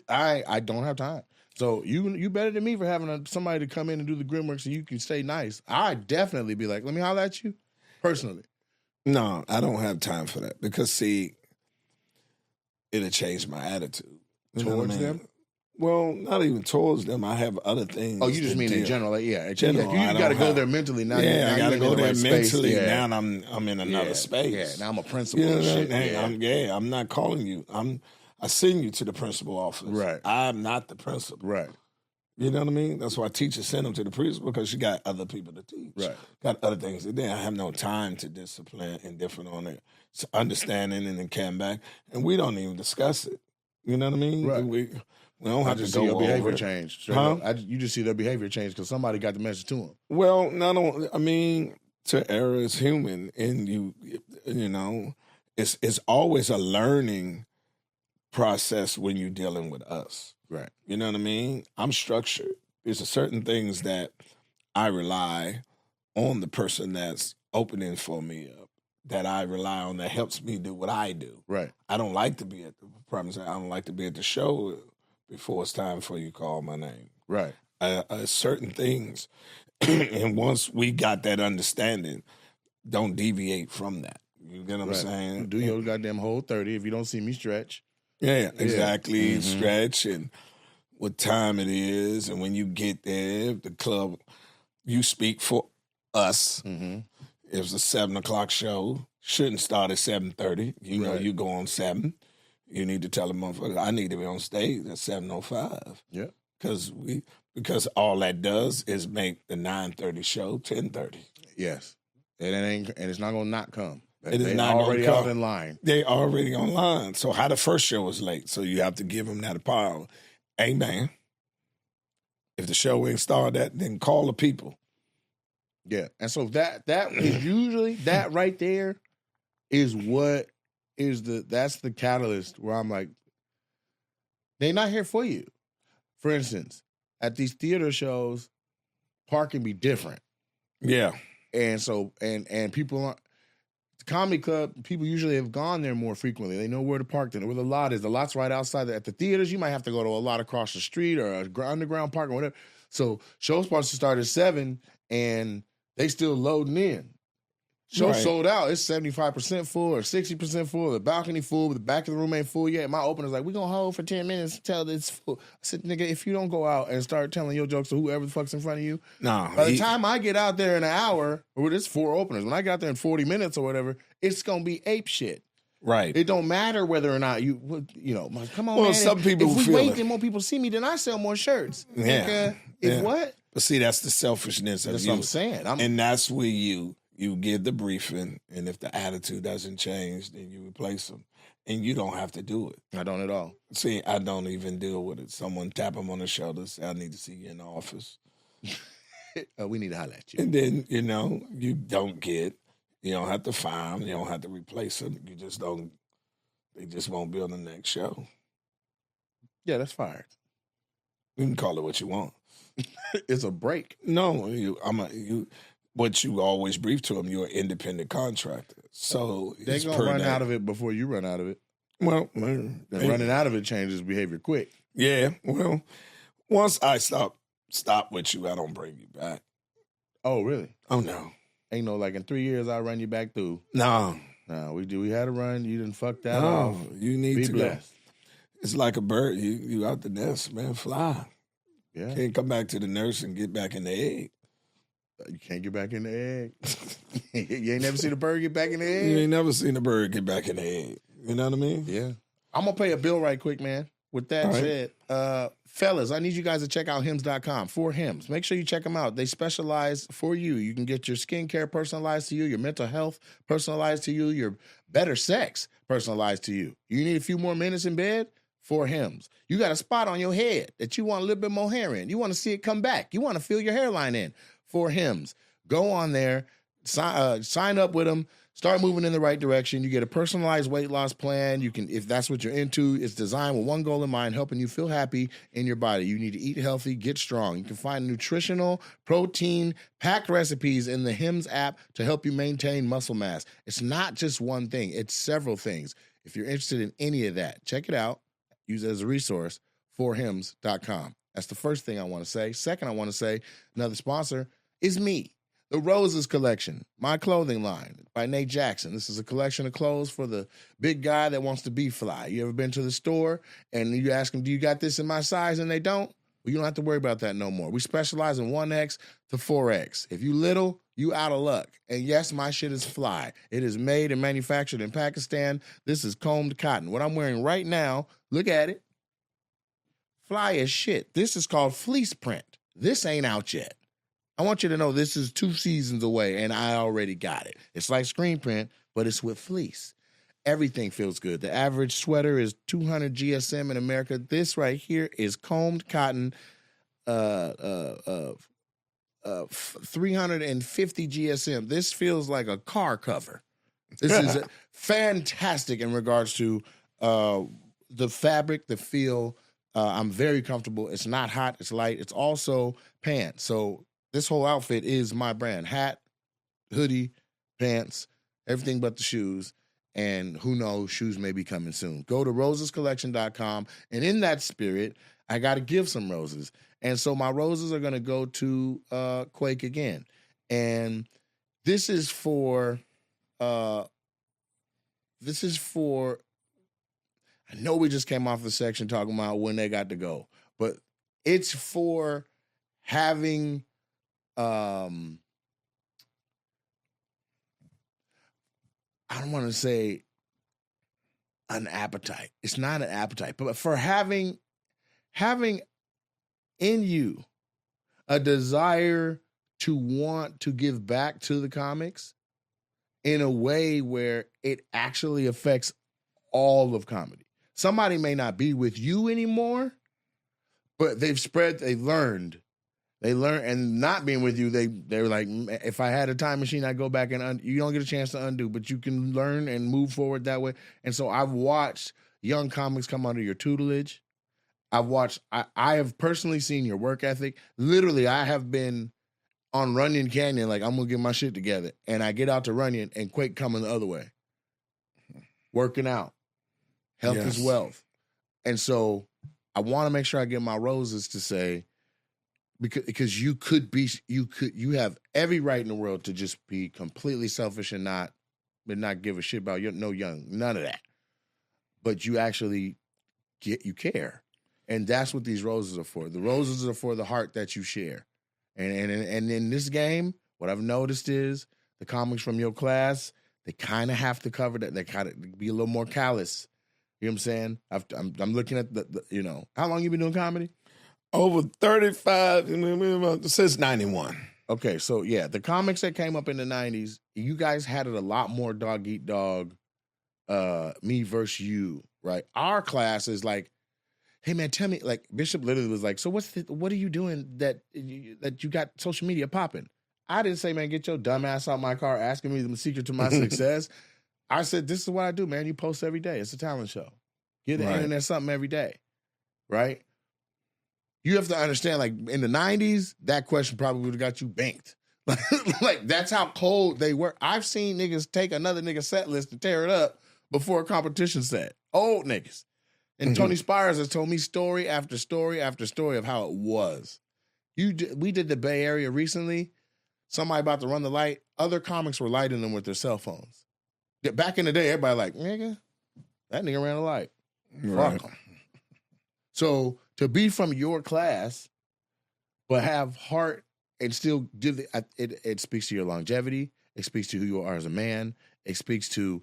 I don't have time. So you better than me for having somebody to come in and do the grim work so you can stay nice. I'd definitely be like, let me holler at you personally. No, I don't have time for that because see, it'll change my attitude towards them. Well, not even towards them. I have other things. Oh, you just mean in general? Like, general, you got to go there mentally now. Yeah, I got to go there mentally. Yeah. Now I'm in another space. Yeah, now I'm a principal. You know shit. I'm not calling you. I send you to the principal office. Right. I'm not the principal. Right. You know what I mean? That's why teachers send them to the principal because she got other people to teach. Right. Got other things to do. I have no time to discipline and different on it. It's understanding and then come back. And we don't even discuss it. You know what I mean? Right. We don't have to see go your behavior over change. Huh? You just see their behavior change because somebody got the message to them. Well, to err is human, and you know, it's always a learning process when you're dealing with us. Right. You know what I mean? I'm structured. There's certain things that I rely on the person that's opening for me up, that I rely on that helps me do what I do. Right. I don't like to be at the show before it's time for you to call my name. Right. Certain things, and once we got that understanding, don't deviate from that. You get what I'm saying? Do your goddamn whole 30. If you don't see me, stretch. Yeah, exactly. Mm-hmm. Stretch and what time it is, and when you get there, the club, you speak for us. Mm-hmm. It was a 7:00 show. Shouldn't start at 7:30. You know, you go on 7. You need to tell the motherfucker, I need to be on stage at 7:05. Yeah, because all that does is make the 9:30 show 10:30. Yes, and it's not gonna not come. It is they not already gonna out come. in line. They already online. So how the first show was late? So you have to give them that power. Hey man, if the show ain't started, then call the people. Yeah, and so that is usually that right there is what is that's the catalyst where I'm like, they're not here for you. For instance, at these theater shows, parking be different. Yeah. And so and people aren't the comedy club, people usually have gone there more frequently. They know where to park, where the lot is. The lot's right outside. At the theaters, you might have to go to a lot across the street or an underground park or whatever. So shows supposed to start at 7 and they still loading in. Show sold out. It's 75% full or 60% full. The balcony full, but the back of the room ain't full yet. My opener's like, we're going to hold for 10 minutes until it's full. I said, nigga, if you don't go out and start telling your jokes to whoever the fuck's in front of you, by the time I get out there in an hour, or it's 4 openers, when I get out there in 40 minutes or whatever, it's going to be ape shit. Right. It don't matter whether or not come on, well, man. Some people if we feel wait, then more people see me, then I sell more shirts. Yeah. What? But see, that's the selfishness of you. That's what I'm saying. And that's where you give the briefing, and if the attitude doesn't change, then you replace them. And you don't have to do it. I don't at all. See, I don't even deal with it. Someone tap them on the shoulder, say, I need to see you in the office. We need to holler at you. And then, you don't have to fire them. You don't have to replace them. They just won't be on the next show. Yeah, that's fired. You can call it what you want. It's a break. No, what you always brief to them, you're an independent contractor. So they're going to run out of it before you run out of it. Well, running out of it changes behavior quick. Yeah, well, once I stop with you, I don't bring you back. Oh, really? Oh, no. Ain't no like in 3 years I'll run you back through. No. No, we had a run. You didn't fuck that off. You need to blessed. Go. It's like a bird. You out the nest, man. Fly. Yeah. Can't come back to the nurse and get back in the egg. You can't get back in the egg. You ain't never seen a bird get back in the egg? You ain't never seen a bird get back in the egg. You know what I mean? Yeah. I'm going to pay a bill right quick, man. with that All right. said, fellas, I need you guys to check out hims.com for Hims. Make sure you check them out. They specialize for you. You can get your skincare personalized to you, your mental health personalized to you, your better sex personalized to you. You need a few more minutes in bed? For Hims. You got a spot on your head that you want a little bit more hair in. You want to see it come back. You want to feel your hairline in. For Hims. Go on there, sign up with them, start moving in the right direction. You get a personalized weight loss plan. You can, if that's what you're into, it's designed with one goal in mind, helping you feel happy in your body. You need to eat healthy, get strong. You can find nutritional, protein, packed recipes in the Hims app to help you maintain muscle mass. It's not just one thing. It's several things. If you're interested in any of that, check it out. Use it as a resource for hims.com. That's the first thing I want to say. Second, I want to say another sponsor is me. The Roses Collection, my clothing line by Nate Jackson. This is a collection of clothes for the big guy that wants to be fly. You ever been to the store and you ask them, do you got this in my size? And they don't? Well, you don't have to worry about that no more. We specialize in 1X to 4X. If you little, you out of luck. And yes, my shit is fly. It is made and manufactured in Pakistan. This is combed cotton. What I'm wearing right now, look at it. Fly as shit. This is called fleece print. This ain't out yet. I want you to know this is 2 seasons away, and I already got it. It's like screen print, but it's with fleece. Everything feels good. The average sweater is 200 GSM in America. This right here is combed cotton, 350 GSM. This feels like a car cover. This is fantastic in regards to the fabric, the feel. I'm very comfortable. It's not hot. It's light. It's also pants. So this whole outfit is my brand. Hat, hoodie, pants, everything but the shoes. And who knows, shoes may be coming soon. Go to rosescollection.com. And in that spirit, I got to give some roses. And so my roses are going to go to Quake again. And this is for, I know we just came off the section talking about when they got to go, but it's for having, I don't want to say an appetite. It's not an appetite, but for having in you a desire to want to give back to the comics in a way where it actually affects all of comedy. Somebody may not be with you anymore, but they've learned, and not being with you, they're like, if I had a time machine, I'd go back and you don't get a chance to undo, but you can learn and move forward that way. And so I've watched young comics come under your tutelage. I have personally seen your work ethic. Literally, I have been on Runyon Canyon, like, I'm going to get my shit together. And I get out to Runyon and Quake coming the other way. Working out. Health is wealth. And so I want to make sure I get my roses to say, because you have every right in the world to just be completely selfish and not give a shit about none of that. But you actually you care. And that's what these roses are for. The roses are for the heart that you share. And in this game, what I've noticed is the comics from your class, they kind of have to cover that. They kind of be a little more callous. You know what I'm saying? I'm looking at the how long you been doing comedy? Over 35 since 91. Okay, so yeah, the comics that came up in the 90s, you guys had it a lot more dog eat dog, me versus you, right? Our class is like, hey man, tell me, like Bishop literally was like, so what are you doing that you got social media popping? I didn't say, man, get your dumb ass out my car asking me the secret to my success. I said, this is what I do, man. You post every day. It's a talent show. Get the internet something every day, right? You have to understand, like, in the 90s, that question probably would have got you banked. Like, that's how cold they were. I've seen niggas take another nigga's set list and tear it up before a competition set. Old niggas. And Tony Spires has told me story after story after story of how it was. We did the Bay Area recently. Somebody about to run the light. Other comics were lighting them with their cell phones. Back in the day, everybody like, nigga, that nigga ran the light. Right. Fuck him. So to be from your class, but have heart and still give it speaks to your longevity. It speaks to who you are as a man. It speaks to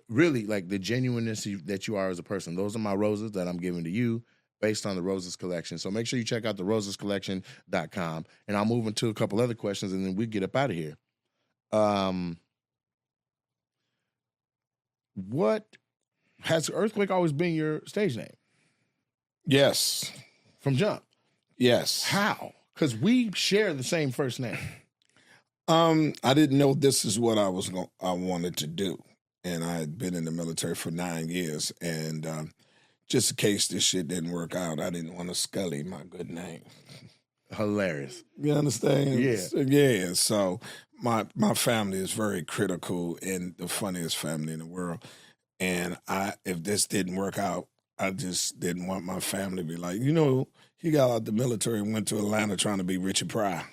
really like the genuineness that you are as a person. Those are my roses that I'm giving to you. based on the Roses Collection. So make sure you check out the rosescollection.com. And I'll move into a couple other questions, and then we get up out of here. What has Earthquake always been your stage name? Yes. From jump? Yes. How? Because we share the same first name. I didn't know this is what I wanted to do. And I had been in the military for 9 years. And just in case this shit didn't work out, I didn't want to scully my good name. Hilarious. You understand? Yeah. Yeah. So my family is very critical and the funniest family in the world. And if this didn't work out, I just didn't want my family to be like, he got out the military and went to Atlanta trying to be Richard Pryor.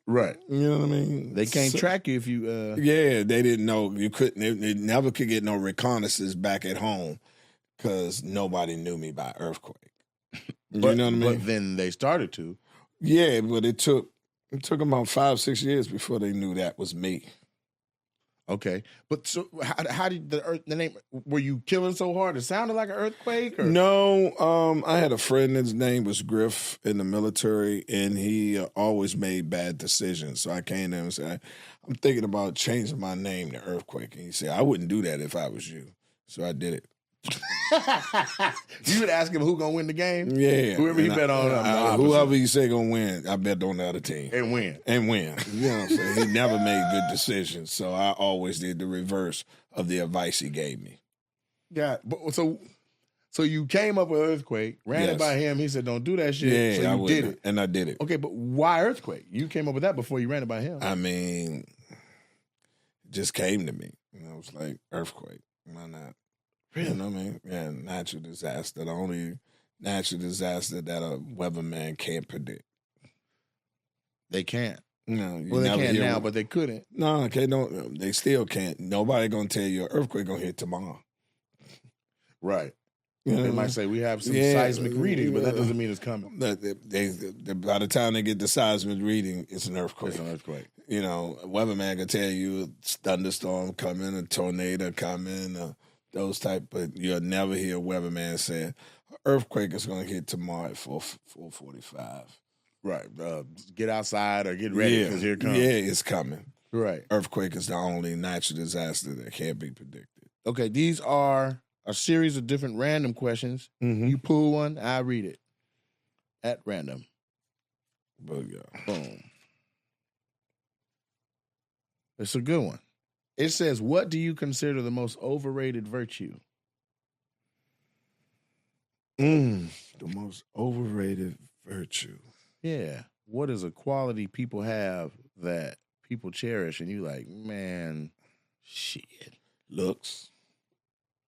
Right. You know what I mean? They can't track you if you... Yeah, they didn't know. You couldn't. They never could get no reconnaissance back at home because nobody knew me by Earthquake. You know what I mean? But then they started to. Yeah, but it took about 5-6 years before they knew that was me. Okay, but so how did the name? Were you killing so hard it sounded like an earthquake? Or? No, I had a friend. His name was Griff in the military, and he always made bad decisions. So I came to him and said, "I'm thinking about changing my name to Earthquake." And he said, "I wouldn't do that if I was you." So I did it. You would ask him who gonna win the game? Yeah. Whoever he bet on. Whoever he say gonna win, I bet on the other team. And win. You know what I'm saying? He never made good decisions. So I always did the reverse of the advice he gave me. Yeah. But so you came up with Earthquake, ran it by him. He said, "Don't do that shit." Yeah, so you did it. And I did it. Okay, but why Earthquake? You came up with that before you ran it by him. I mean, it just came to me. It was like Earthquake. Why not? Really? You know what I mean? Yeah, natural disaster. The only natural disaster that a weatherman can't predict. They can't. No, well, they can now, but they couldn't. No, okay, they still can't. Nobody gonna tell you an earthquake gonna hit tomorrow. Right. You know they might say we have some seismic reading, but that doesn't mean it's coming. By the time they get the seismic reading, it's an earthquake. It's an earthquake. You know, a weatherman can tell you a thunderstorm coming, a tornado coming, those type, but you'll never hear a weatherman say, earthquake is going to hit tomorrow at 4:45. Right. Get outside or get ready because here it comes. Yeah, it's coming. Right. Earthquake is the only natural disaster that can't be predicted. Okay, these are a series of different random questions. Mm-hmm. You pull one, I read it. At random. Booyah. Boom. It's a good one. It says, what do you consider the most overrated virtue? The most overrated virtue. Yeah. What is a quality people have that people cherish and you like, man, shit. Looks.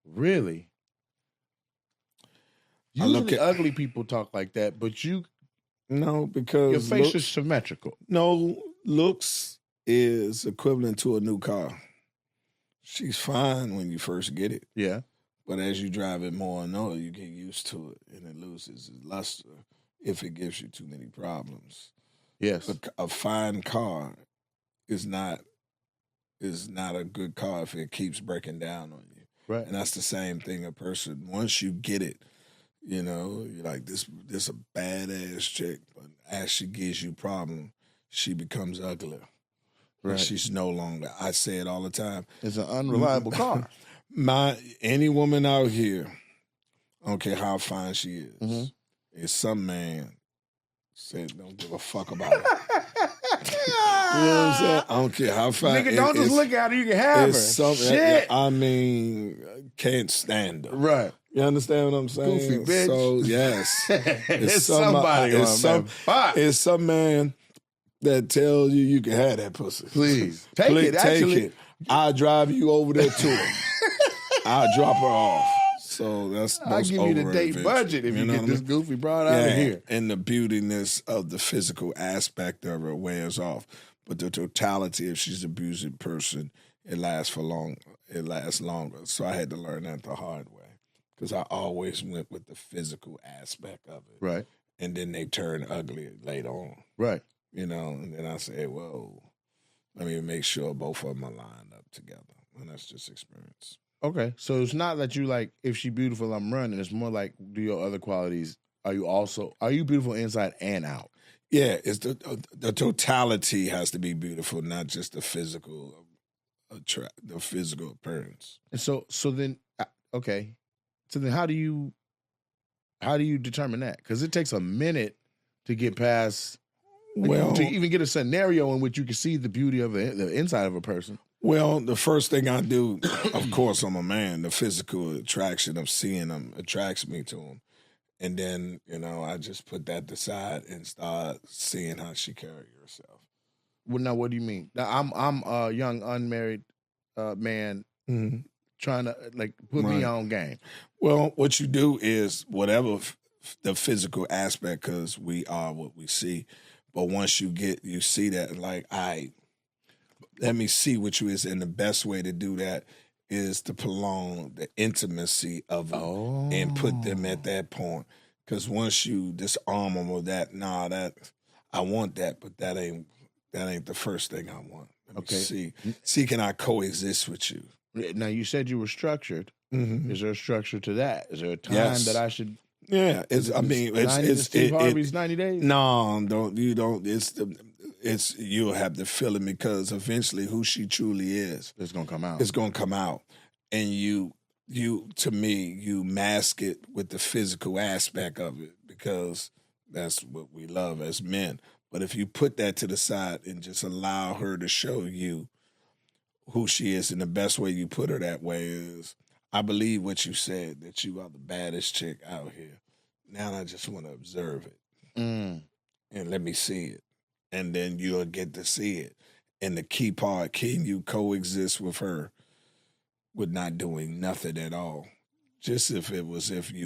Really? Usually ugly people talk like that, but you... No, because... Your face is symmetrical. No, looks is equivalent to a new car. She's fine when you first get it. Yeah. But as you drive it more and more, you get used to it, and it loses its luster if it gives you too many problems. Yes. A fine car is not a good car if it keeps breaking down on you. Right. And that's the same thing. A person, once you get it, you're like, this a badass chick, but as she gives you problem, she becomes uglier. Right. She's no longer. I say it all the time. It's an unreliable car. Any woman out here, I don't care how fine she is, mm-hmm. if some man said don't give a fuck about it. You know what I'm saying? I don't care how fine. Nigga, don't just look at her. You can have her. Shit. I mean, can't stand her. Right. You understand what I'm saying? Goofy bitch. So yes, it's somebody. It's some man that tells you can have that pussy. Please. Take it. I'll drive you over there to her. I'll drop her off. So that's I'll give you the date budget if you get this goofy broad out of here. And the beautiness of the physical aspect of her wears off. But the totality, if she's an abusive person, it lasts longer. So I had to learn that the hard way. Because I always went with the physical aspect of it. Right. And then they turn ugly later on. Right. And then I said, whoa, let me make sure both of them are lined up together. And that's just experience. Okay. So it's not that you like, if she beautiful, I'm running. It's more like, do your other qualities are you beautiful inside and out? Yeah, it's the totality has to be beautiful, not just the physical appearance. And so then, okay. So then how do you determine that? Because it takes a minute to get past, to even get a scenario in which you can see the beauty of the inside of a person. Well, the first thing I do, of course, I'm a man. The physical attraction of seeing them attracts me to them. And then, I just put that aside and start seeing how she carry herself. Well, now, what do you mean? Now, I'm a young, unmarried man trying to, put me on game. Well, what you do is whatever the physical aspect, because we are what we see. But once you see that, let me see what you is. And the best way to do that is to prolong the intimacy of it and put them at that point. Because once you disarm them with that, I want that, but that ain't the first thing I want. Let me see, can I coexist with you? Now, you said you were structured. Mm-hmm. Is there a structure to that? Is there a time that I should? Yeah, it's Steve Harvey's 90 days. No, you don't. You'll have to feel it, because eventually, who she truly is, it's gonna come out. It's gonna come out, and you to me, you mask it with the physical aspect of it, because that's what we love as men. But if you put that to the side and just allow her to show you who she is, and the best way you put her that way is, I believe what you said, that you are the baddest chick out here. Now I just want to observe it and let me see it. And then you'll get to see it. And the key part, can you coexist with her with not doing nothing at all? Just if you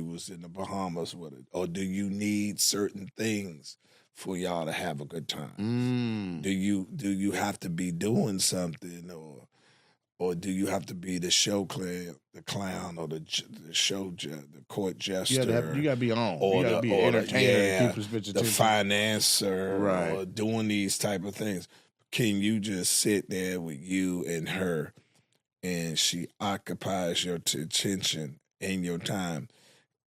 was in the Bahamas with it. Or do you need certain things for y'all to have a good time? Do you have to be doing something, or do you have to be the clown, or the court jester? You got to be on. Or you got to be an entertainer. The financer, right? Or doing these type of things. Can you just sit there with you and her, and she occupies your attention and your time,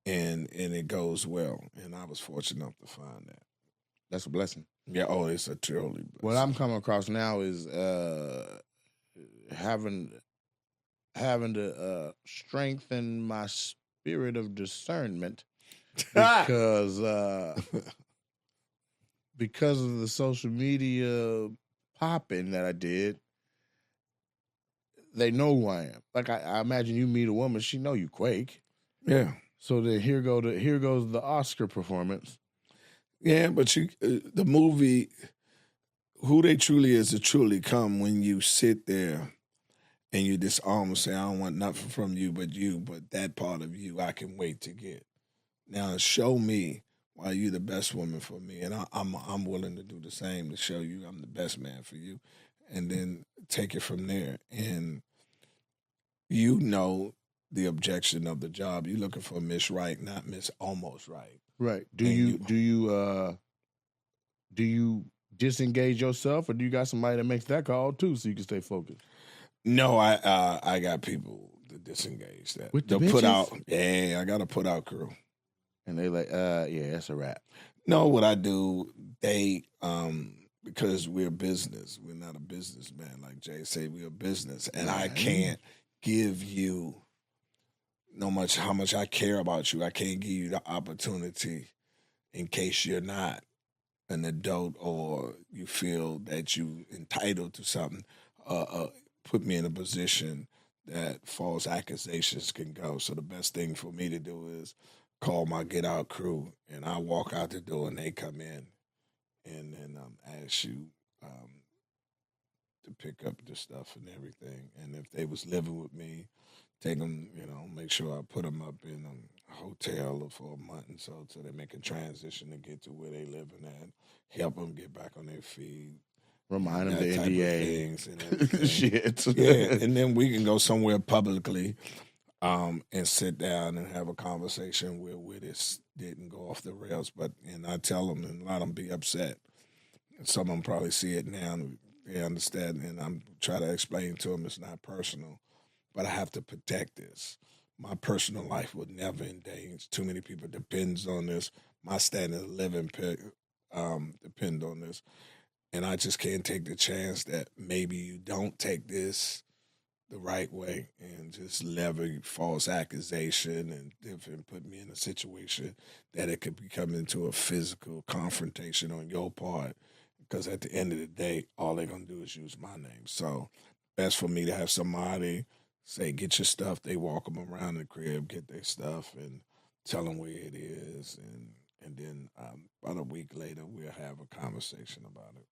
and it goes well? And I was fortunate enough to find that. That's a blessing. Yeah. Oh, it's a truly blessing. What I'm coming across now is having to strengthen my spirit of discernment because of the social media popping that I did. They know who I am. Like I imagine you meet a woman, she know you quake. Yeah. So then here goes the Oscar performance. Yeah, but the movie, who they truly is to truly come when you sit there and you just almost say, I don't want nothing from you, but that part of you I can wait to get. Now show me why you the best woman for me, and I'm willing to do the same to show you I'm the best man for you, and then take it from there. And the objection of the job. You're looking for Miss Right, not Miss Almost Right. Right. Do you disengage yourself, or do you got somebody that makes that call too, so you can stay focused? No, I got people to disengage that. With the They'll put out. bitches? Yeah, I got a put out crew. And they like, yeah, that's a wrap. No, what I do, they because we're business. We're not a businessman like Jay said. We're a business, and I can't give you how much I care about you. I can't give you the opportunity in case you're not an adult or you feel that you entitled to something. Put me in a position that false accusations can go. So the best thing for me to do is call my get out crew, and I walk out the door and they come in and then ask you to pick up the stuff and everything. And if they was living with me, take them, make sure I put them up in a hotel for a month and so they make a transition to get to where they living at, help them get back on their feet. Remind them the NDA. And everything. Shit. Yeah, and then we can go somewhere publicly and sit down and have a conversation where this didn't go off the rails. And I tell them, and a lot of them be upset. And some of them probably see it now and they understand. And I'm trying to explain to them it's not personal, but I have to protect this. My personal life would never endanger. Too many people depends on this. my standard of living depend on this. And I just can't take the chance that maybe you don't take this the right way and just levy false accusation and put me in a situation that it could become into a physical confrontation on your part. Because at the end of the day, all they're going to do is use my name. So best for me to have somebody say, get your stuff. They walk them around the crib, get their stuff, and tell them where it is. And then about a week later, we'll have a conversation about it.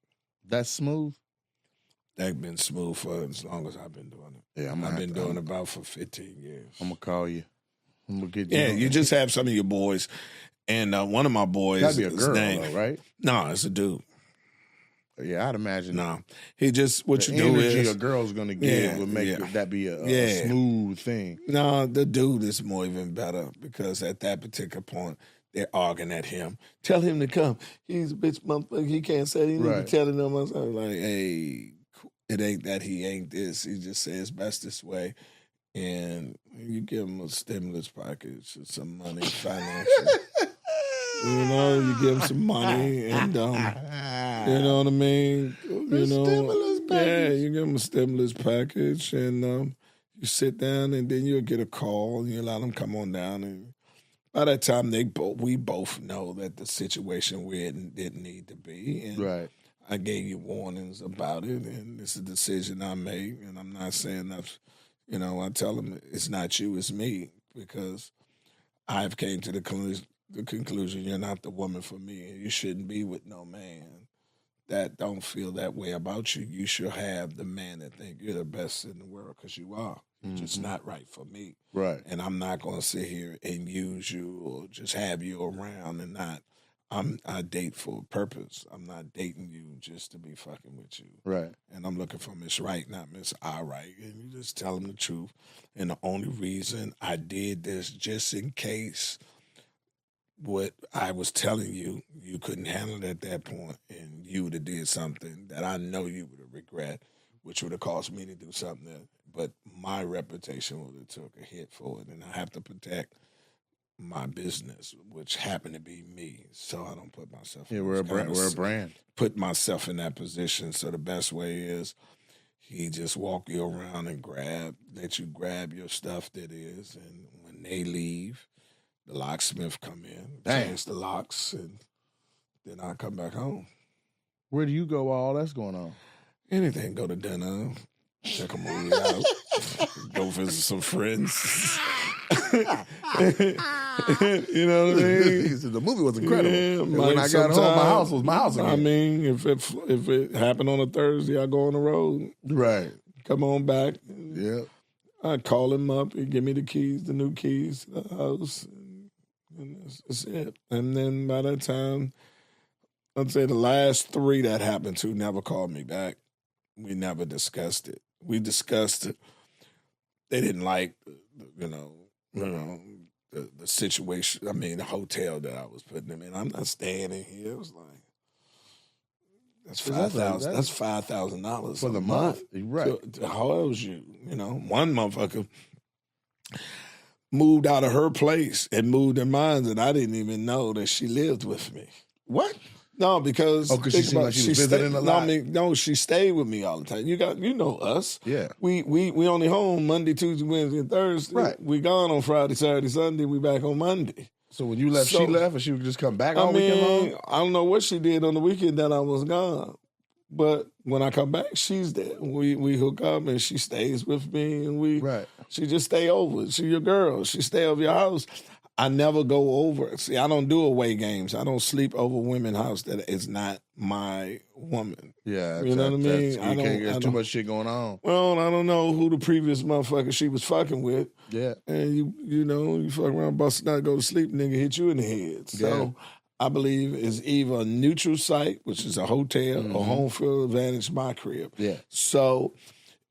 That's smooth? That's been smooth for as long as I've been doing it. Yeah, I've been doing it about for 15 years. I'm going to call you. I'm going to get you. Yeah, you just have some of your boys. And one of my boys. Gotta be a girl, though, right? No, it's a dude. Yeah, I'd imagine. No. He just, what the you do is. energy a girl's going to give would make that be a smooth thing. No, the dude is more even better because at that particular point, they're arguing at him. Tell him to come. He's a bitch motherfucker. He can't say anything. Right. Telling them, I was like, hey, it ain't that he ain't this. He just says best this way. And you give him a stimulus package or some money, financial. You give him some money and, you know what I mean? Stimulus package. Yeah, you give him a stimulus package and you sit down and then you'll get a call and you allow them come on down. And by that time, we both know that the situation where it didn't need to be. And right. I gave you warnings about it, and it's a decision I made. And I'm not saying I tell them it's not you, it's me, because I've came to the conclusion you're not the woman for me, and you shouldn't be with no man that don't feel that way about you. You should have the man that think you're the best in the world, because you are. You're just not right for me. Right. And I'm not going to sit here and use you or just have you around and not. I date for a purpose. I'm not dating you just to be fucking with you. Right. And I'm looking for Miss Right, not Miss I Right. And you just tell them the truth. And the only reason I did this, just in case what I was telling you, you couldn't handle it at that point, and you would have did something that I know you would have regret, which would have caused me to do something but my reputation would have took a hit for it, and I have to protect my business, which happened to be me, so I don't put myself. Yeah, we're a brand. Put myself in that position. So the best way is he just walk you around and let you grab your stuff that is, and when they leave, the locksmith come in, change the locks, and then I come back home. Where do you go while all that's going on? Anything. Go to dinner, check a movie out, go visit some friends. You know what I mean? The movie was incredible. Yeah, when I got home, my house was my house again. I mean, if it happened on a Thursday, I go on the road. Right. Come on back. Yeah. I call him up. He give me the new keys to the house. And that's it. And then by that time, I'd say the last 3 that happened to never called me back. We never discussed it. We discussed it. They didn't like, the situation. I mean, the hotel that I was putting them in. I'm not staying in here. It was like, that's $5,000. That's $5,000 for the month. Right. How else you? One motherfucker moved out of her place and moved in mine, and I didn't even know that she lived with me. What? No, because she seemed like she was visiting a lot. No, she stayed with me all the time. You know us. Yeah. We only home Monday, Tuesday, Wednesday, and Thursday. Right. We gone on Friday, Saturday, Sunday. We back on Monday. So when you left, she left, and she would just come back all weekend long? I don't know what she did on the weekend that I was gone. But when I come back, she's there. We hook up, and she stays with me, and she just stay over. She your girl. She stay over your house. I never go over. See, I don't do away games. I don't sleep over women's house that is not my woman. Yeah. You know what I mean? There's too much shit going on. Well, I don't know who the previous motherfucker she was fucking with. Yeah. And you fuck around, bust not go to sleep, nigga hit you in the head. So I believe it's either a neutral site, which is a hotel, or home field advantage, my crib. Yeah. So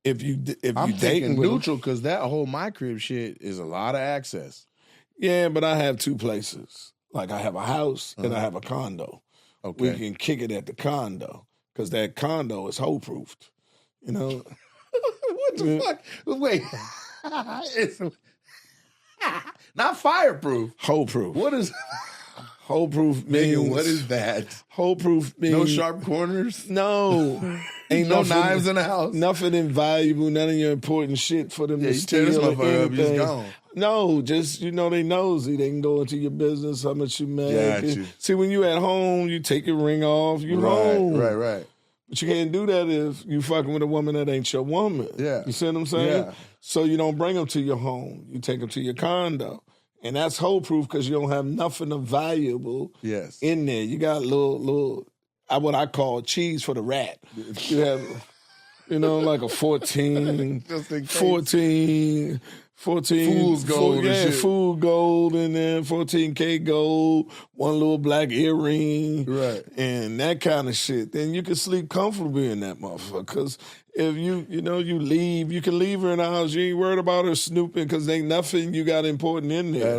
if you I'm dating thinking neutral, because that whole my crib shit is a lot of access. Yeah, but I have 2 places. Like I have a house and I have a condo. Okay. We can kick it at the condo because that condo is hole-proofed. What the fuck? Wait. It's not fireproof. Hole-proof. What is Hole proof means Nigga, what is that? hole proof means No sharp corners? No. Ain't No nothing, knives in the house? Nothing invaluable, none of your important shit for them Yeah, to you tear this steal or motherfucker up, anything. it's gone. No, just, they nosy. They can go into your business, how much you make. Got you. See, when you at home, you take your ring off, you home. Right. But you can't do that if you fucking with a woman that ain't your woman. Yeah. You see what I'm saying? Yeah. So you don't bring them to your home. You take them to your condo. And that's hole proof because you don't have nothing of valuable Yes. in there. You got little what I call cheese for the rat. You have, like a 14, Just in case. 14 Fool's gold and shit. food gold, and then 14K gold, one little black earring, Right. and that kind of shit. Then you can sleep comfortably in that motherfucker. Because if you leave, you can leave her in the house. You ain't worried about her snooping because ain't nothing you got important in there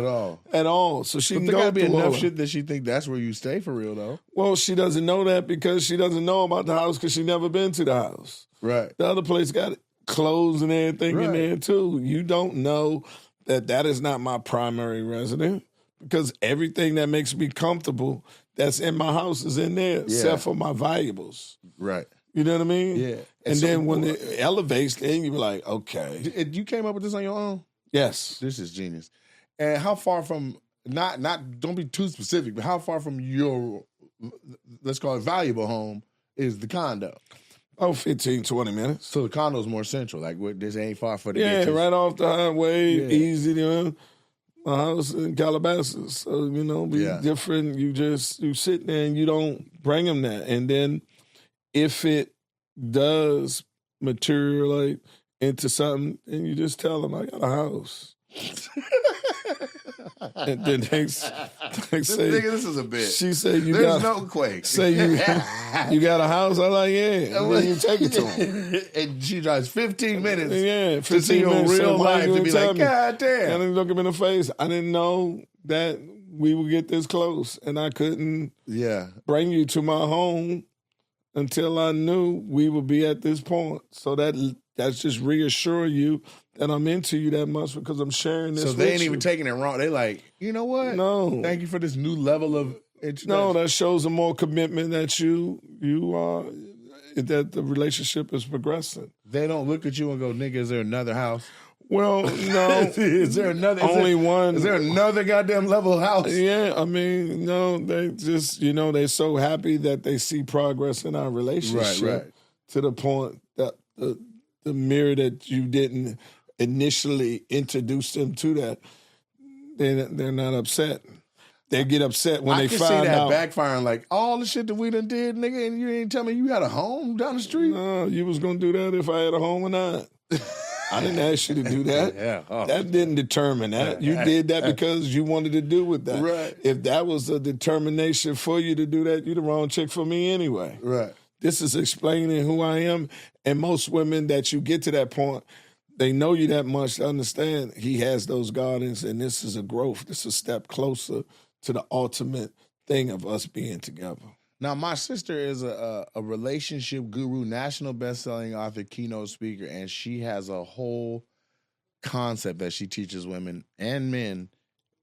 At all. So she But can there go gotta be through all enough that. shit that she think that's where you stay for real, though. Well, she doesn't know that because she doesn't know about the house because she never been to the house. Right. The other place got clothes and everything in Right. there too. You don't know that is not my primary resident because everything that makes me comfortable that's in my house is in there except for my valuables. Right. You know what I mean? Yeah. And so, then when it elevates, then you be like, okay, you came up with this on your own? yes. This is genius. And how far from not don't be too specific, but how far from your, let's call it, valuable home is the condo? Oh, 15, 20 minutes. So the condo's more central. Like this ain't far for the Yeah, get to. right off the highway, Yeah. easy to my house in Calabasas. So, be different. You sit there and you don't bring them that. And then if it does materialize into something, and you just tell them, I got a house. And then they say, Nigga, this is a bit. she said, There's no quake. Say you got a house? I'm like, yeah. And then you take it to them. And she drives 15 minutes Yeah, to 15 see your minutes. real Why life you to be tell like, me? God And damn. then look him in the face. I didn't know that we would get this close, and I couldn't Yeah. bring you to my home until I knew we would be at this point. So that's just reassure you that I'm into you that much because I'm sharing this. So with they ain't you. even taking it wrong. They like, you know what? No. Thank you for this new level of introduction. No, that shows a more commitment that you are, that the relationship is progressing. They don't look at you and go, nigga, is there another house? Well, no. Is there another? one. Is there another goddamn level house? Yeah, I mean, no, they just, they're so happy that they see progress in our relationship. Right. To the point that the mirror that you didn't initially introduce them to that, they're not upset. They get upset when I they can see find that out. backfiring, like all the shit that we done did, nigga, and you ain't tell me you had a home down the street. No, you was going to do that if I had a home or not. I didn't ask you to do that. Yeah. Oh. That didn't determine that. You did that because you wanted to do with that. Right. If that was a determination for you to do that, you're the wrong chick for me anyway. Right. This is explaining who I am. And most women that you get to that point, they know you that much to understand he has those gardens, and this is a growth. This is a step closer to the ultimate thing of us being together. Now, my sister is a relationship guru, national best-selling author, keynote speaker, and she has a whole concept that she teaches women and men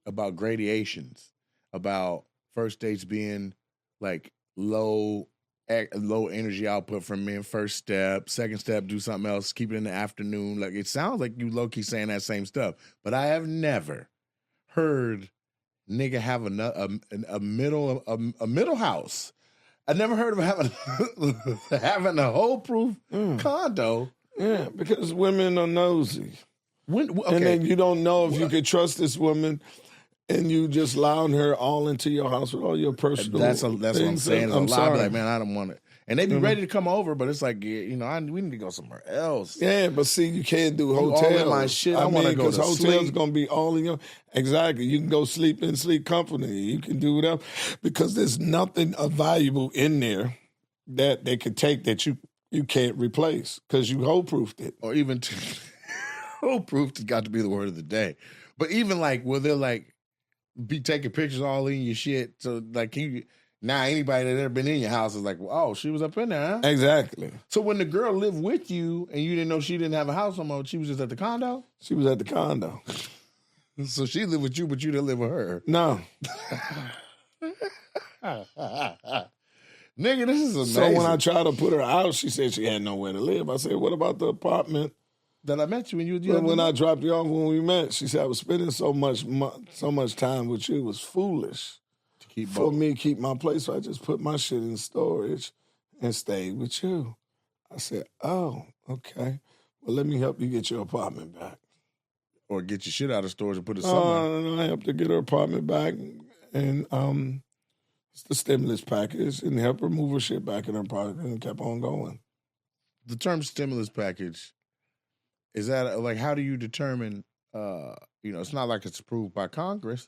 about gradations, about first dates being like low energy output from men. First step, second step, do something else, keep it in the afternoon. Like it sounds like you low-key saying that same stuff, but I have never heard nigga have a middle house. I never heard of having a hole proof condo. Yeah, because women are nosy. Okay. And then you don't know if you could trust this woman, and you just allowing her all into your house with all your personal That's what I'm things. saying. I'm A lot sorry. like, man, I don't want it. And they be ready to come over, but it's like, we need to go somewhere else. Yeah, but see, you can't do all hotels. in my shit. I wanna go because to hotels sleep. gonna be all in your. Exactly, you can go sleep in sleep company. You can do whatever because there's nothing valuable in there that they could take that you can't replace because you hole proofed it. Or even hole proofed has got to be the word of the day. But even like, where they're like, be taking pictures all in your shit. So like, now anybody that ever been in your house is like, well, oh, she was up in there, huh? Exactly. So when the girl lived with you and you didn't know she didn't have a house no more, she was just at the condo? She was at the condo. So she lived with you, but you didn't live with her. No. Nigga, this is amazing. So when I tried to put her out, she said she had nowhere to live. I said, what about the apartment that I met you when you were young? When I dropped you off when we met, she said I was spending so much time with you. It was foolish for me to keep my place. So I just put my shit in storage and stayed with you. I said, oh, okay. Well, let me help you get your apartment back. Or get your shit out of storage and put it somewhere. No, I helped her get her apartment back, and it's the stimulus package, and help her move her shit back in her apartment, and kept on going. The term stimulus package, is that like, how do you determine? It's not like it's approved by Congress.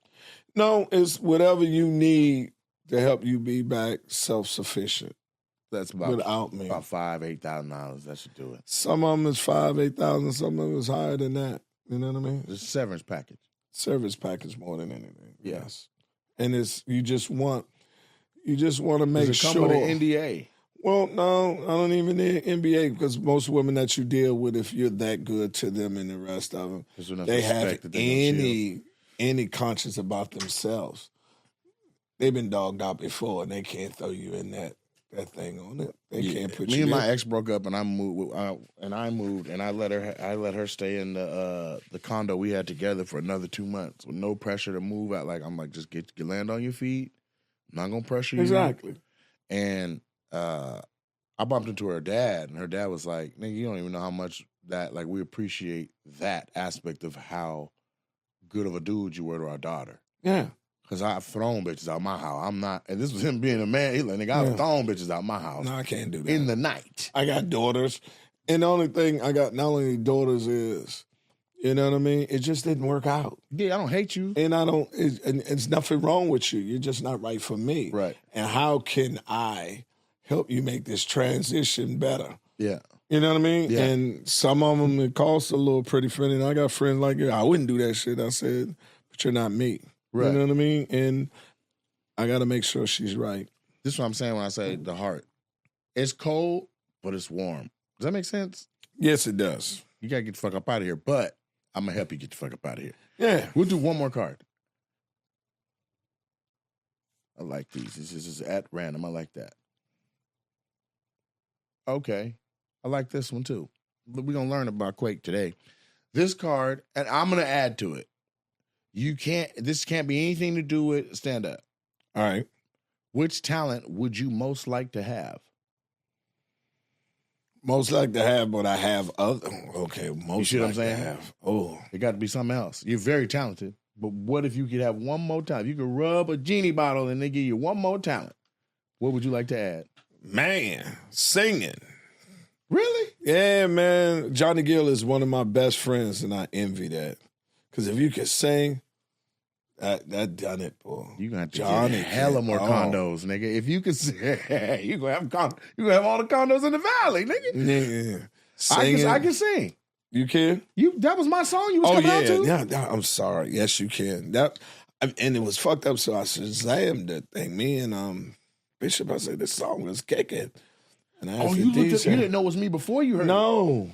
No, it's whatever you need to help you be back self-sufficient. That's about without me. About $5,000-$8,000. That should do it. Some of them is $5,000-$8,000. Some of them is higher than that. You know what I mean? It's a severance package. Service package more than anything. Yes, and it's you just want to make Does it sure. come with an NDA? Well, no, I don't even need an NBA because most women that you deal with, if you're that good to them and the rest of them, they have any conscience about themselves. They've been dogged out before, and they can't throw you in that thing on it. They can't put you. Me and my ex broke up, and I moved, and I let her stay in the condo we had together for another 2 months with no pressure to move out. Like I'm like, just get land on your feet. I'm not gonna pressure you. Exactly. And I bumped into her dad, and her dad was like, "Nigga, you don't even know how much that like we appreciate that aspect of how good of a dude you were to our daughter." Yeah. Because I've thrown bitches out my house. I'm not, and this was him being a man. He's like, nigga, I've thrown bitches out my house. No, I can't do that. In the night. I got daughters. And the only thing I got, not only daughters is, you know what I mean? It just didn't work out. Yeah, I don't hate you. And it's nothing wrong with you. You're just not right for me. Right. And how can I help you make this transition better? Yeah. You know what I mean? Yeah. And some of them, it costs a little pretty friendly. And I got friends like you. I wouldn't do that shit. I said, but you're not me. Right. You know what I mean? And I got to make sure she's right. This is what I'm saying when I say the heart. It's cold, but it's warm. Does that make sense? Yes, it does. You got to get the fuck up out of here, but I'm going to help you get the fuck up out of here. Yeah. We'll do one more card. I like these. This is at random. I like that. Okay. I like this one too. We're going to learn about Quake today. This card, and I'm going to add to it. This can't be anything to do with stand-up. All right. Which talent would you most like to have? Most like to have, but I have other. Okay, most You see what I'm like saying? to have. Oh. It got to be something else. You're very talented, but what if you could have one more talent? You could rub a genie bottle and they give you one more talent. What would you like to add? Man, singing. Really? Yeah, man. Johnny Gill is one of my best friends, and I envy that. Because if you could sing, that done it, boy. You gonna have to Johnny get hella more condos, nigga. If you could sing, you gonna have all the condos in the valley, nigga. Yeah. I can sing. You can? That was my song you was coming out to? Yeah, I'm sorry. Yes, you can. And it was fucked up, so I Shazammed the thing. Me and Bishop, I said, this song was kicking. And I asked you didn't know it was me before you heard it? No.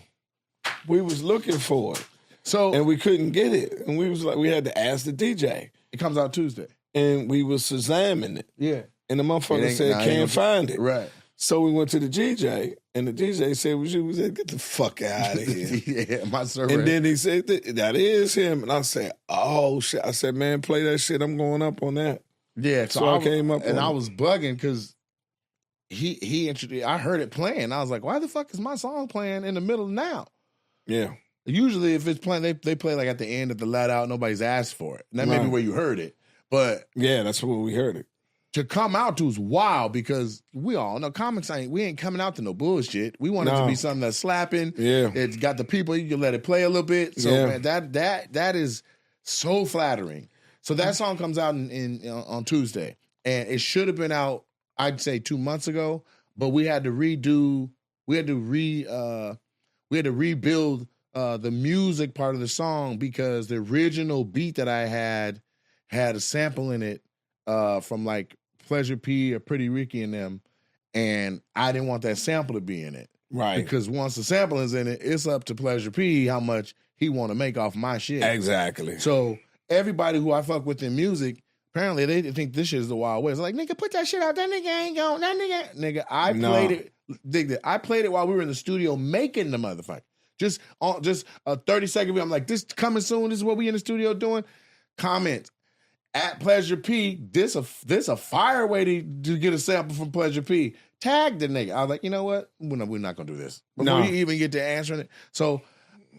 We was looking for it. And we couldn't get it. And we was like, we had to ask the DJ. It comes out Tuesday. And we was Shazamming it. Yeah. And the motherfucker said, can't find it. Right. So we went to the DJ, and the DJ said, we said, get the fuck out of here. Yeah, my server. And then he said, that is him. And I said, oh, shit. I said, man, play that shit. I'm going up on that. Yeah. So I came up and on I it. was bugging because he introduced, I heard it playing. I was like, why the fuck is my song playing in the middle now? Yeah. Usually if it's playing, they play like at the end of the let out, nobody's asked for it. And that may be where you heard it. But yeah, that's where we heard it. To come out to is wild because we all know comics we ain't coming out to no bullshit. We want it to be something that's slapping. Yeah. It's got the people, you can let it play a little bit. So man, that is so flattering. So that song comes out on Tuesday. And it should have been out, I'd say 2 months ago, but we had to rebuild the music part of the song because the original beat that I had a sample in it from like Pleasure P or Pretty Ricky and them, and I didn't want that sample to be in it. Right. Because once the sample is in it, it's up to Pleasure P how much he want to make off my shit. Exactly. So everybody who I fuck with in music Apparently, they think this shit is the Wild West. Like, nigga, put that shit out. That nigga ain't going. That nigga, I played it. Dig that. I played it while we were in the studio making the motherfucker. Just a 30-second video. I'm like, this coming soon. This is what we in the studio doing. Comment at Pleasure P. This a fire way to get a sample from Pleasure P. Tag the nigga. I was like, you know what? We're not gonna do this before you even get to answering it. So.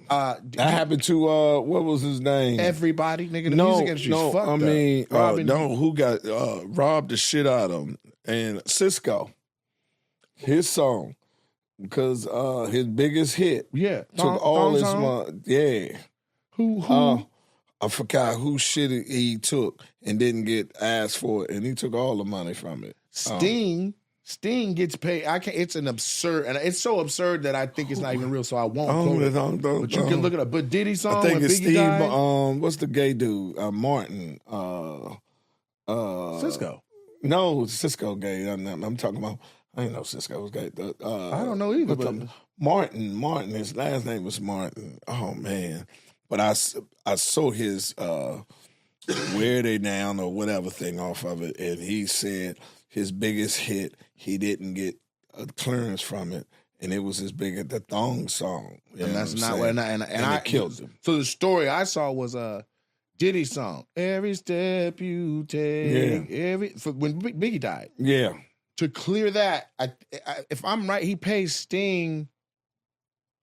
That happened to what was his name? Everybody, nigga. The music industry's fucked I mean, who got robbed the shit out of him? And Cisco, his song, because his biggest hit, took all his money. Yeah, who? I forgot who shit he took and didn't get asked for it, and he took all the money from it. Sting gets paid. It's an absurd, and it's so absurd that I think it's not even real. So I won't quote it. But you can look it up. But Diddy song. I think it's Steve. What's the gay dude? Martin. Cisco. No, Cisco gay. I'm talking about. I didn't know Cisco was gay. I don't know either. But Martin. His last name was Martin. Oh man. But I saw his "Where They Down" or whatever thing off of it, and he said his biggest hit, he didn't get a clearance from it, and it was his biggest, the thong song. And that's not what, and I killed him. So the story I saw was Diddy's song, "Every Step You Take," when Biggie died. Yeah. To clear that, if I'm right, he pays Sting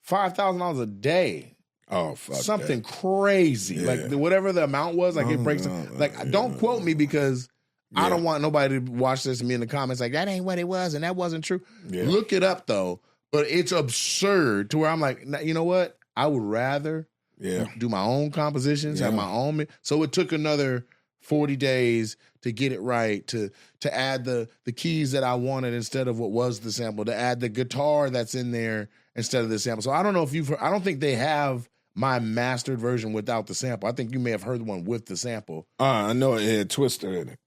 $5,000 a day. Oh, fuck something that. Crazy. Yeah. Like whatever the amount was, like it breaks. Like don't quote me because I don't want nobody to watch this and me in the comments like that ain't what it was and that wasn't true. Yeah. Look it up though, but it's absurd to where I'm like, you know what? I would rather do my own compositions, have my own. So it took another 40 days to get it right, to add the keys that I wanted instead of what was the sample, to add the guitar that's in there instead of the sample. So I don't know if I don't think they have my mastered version without the sample. I think you may have heard the one with the sample. I know it had Twister in it.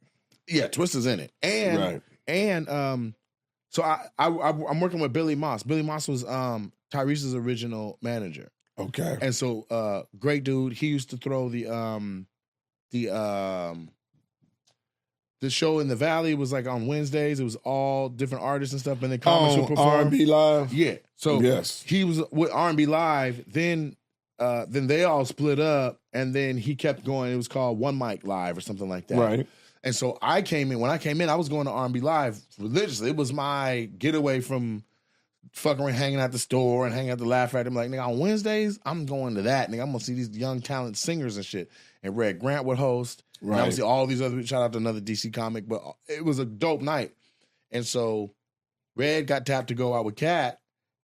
Yeah, Twister's in it. And so I'm working with Billy Moss. Billy Moss was Tyrese's original manager. Okay. And so great dude. He used to throw the show in the Valley was like on Wednesdays. It was all different artists and stuff, and then comics would perform. R&B Live? Yeah. So he was with R&B Live, then they all split up, and then he kept going. It was called One Mic Live or something like that. Right. And so I came in. When I came in, I was going to R&B Live religiously. It was my getaway from fucking around, hanging at the store and hanging out the Laugh Factory. I'm like, nigga, on Wednesdays, I'm going to that. Nigga, I'm going to see these young talent singers and shit. And Red Grant would host. Right. And obviously all these other, shout out to another DC comic, but it was a dope night. And so Red got tapped to go out with Cat.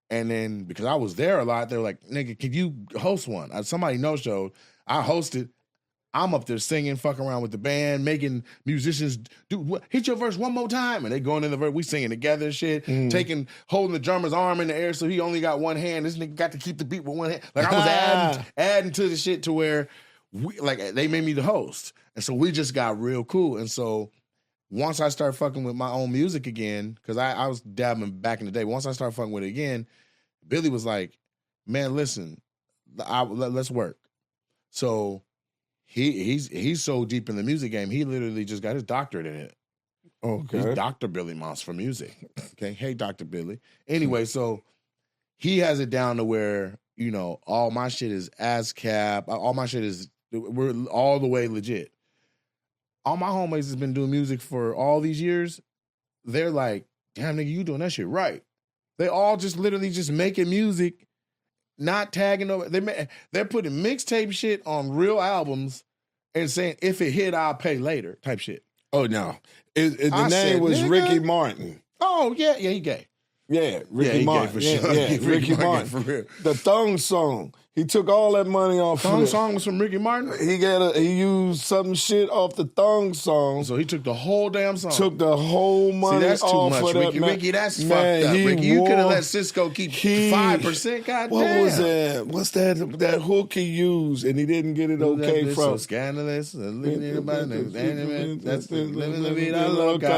And then because I was there a lot, they were like, nigga, could you host one? Somebody no-showed. I hosted. I'm up there singing, fucking around with the band, making musicians do hit your verse one more time, and they going in the verse, we singing together and shit, holding the drummer's arm in the air so he only got one hand. This nigga got to keep the beat with one hand. Like I was adding to the shit to where they made me the host, and so we just got real cool. And so once I started fucking with my own music again, because I was dabbing back in the day. Once I started fucking with it again, Billy was like, "Man, listen, let's work." So. He's so deep in the music game, he literally just got his doctorate in it. Okay. He's Dr. Billy Moss for music. Okay. Hey, Dr. Billy. Anyway, so he has it down to where, you know, all my shit is ASCAP. All my shit is, we're all the way legit. All my homies has been doing music for all these years. They're like, damn, nigga, you doing that shit right. They all just literally just making music. Not tagging over. They're putting mixtape shit on real albums and saying, if it hit, I'll pay later type shit. Oh, no. The name was nigga? Ricky Martin. Oh, yeah, he gay. Yeah, Ricky Martin. For sure. Yeah, Ricky Martin. For real. The Thong Song. He took all that money off. Thong Song was from Ricky Martin? He used some shit off the Thong Song. So he took the whole damn song. Took the whole money that's off too much, of Ricky. that. Ricky, that's fucked up. Ricky, you could have let Cisco keep 5%. God what damn. Was that? What's that hook he used and he didn't get it okay from? So scandalous. That's the living la vida loca.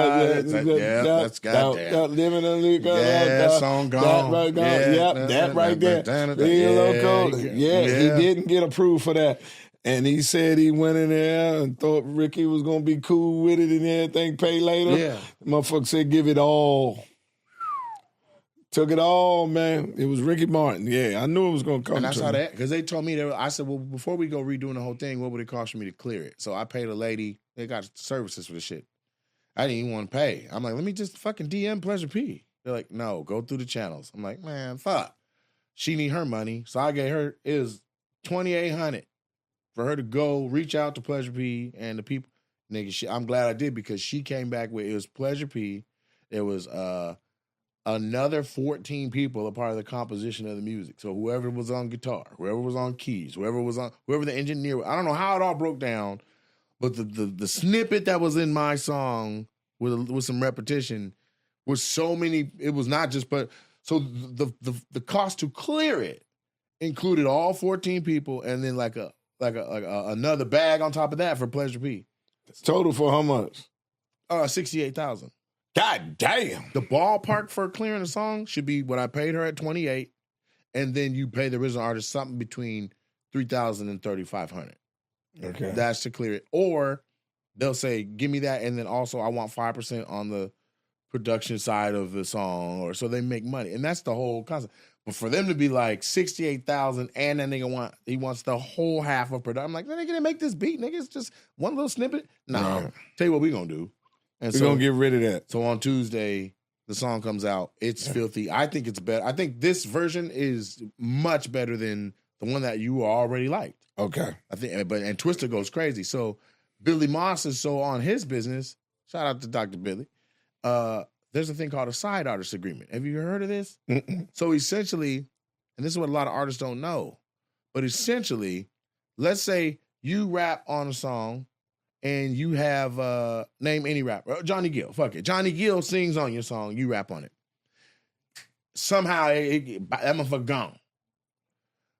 Yeah, that's goddamn. Living la vida loca. Yeah, song gone. That right gone. Yep, that right there. Yeah, he didn't get approved for that. And he said he went in there and thought Ricky was going to be cool with it and everything, pay later. Yeah. Motherfucker said, give it all. Took it all, man. It was Ricky Martin. Yeah, I knew it was going to come. And that's how that, because they told me, I said, well, before we go redoing the whole thing, what would it cost for me to clear it? So I paid a lady, they got services for the shit. I didn't even want to pay. I'm like, let me just fucking DM Pleasure P. They're like, no, go through the channels. I'm like, man, fuck. She need her money. So I gave her, it was $2,800 for her to go reach out to Pleasure P and the people. Nigga, I'm glad I did because she came back with, it was Pleasure P. There was another 14 people a part of the composition of the music. So whoever was on guitar, whoever was on keys, whoever the engineer, I don't know how it all broke down, but the snippet that was in my song with some repetition was so many, it was not just, but so the cost to clear it included all 14 people and then like another bag on top of that for Pleasure P. Total for how much? $68,000. God damn. The ballpark for clearing the song should be what I paid her at $28,000, and then you pay the original artist something between $3,000 and $3,500. Okay. That's to clear it. Or they'll say, give me that, and then also I want 5% on the production side of the song, or so they make money. And that's the whole concept. But for them to be like $68,000 and that nigga wants the whole half of production. I'm like, nigga, they make this beat, nigga. It's just one little snippet. No. Right. Tell you what we gonna do. And We're going to get rid of that. So on Tuesday, the song comes out. It's filthy. I think it's better. I think this version is much better than the one that you already liked. Okay. I think, and Twister goes crazy. So Billy Moss is so on his business. Shout out to Dr. Billy. There's a thing called a side artist agreement. Have you heard of this? Mm-mm. So essentially, and this is what a lot of artists don't know, but essentially, let's say you rap on a song and you have, name any rapper, Johnny Gill, fuck it. Johnny Gill sings on your song, you rap on it. Somehow, that motherfucker gone.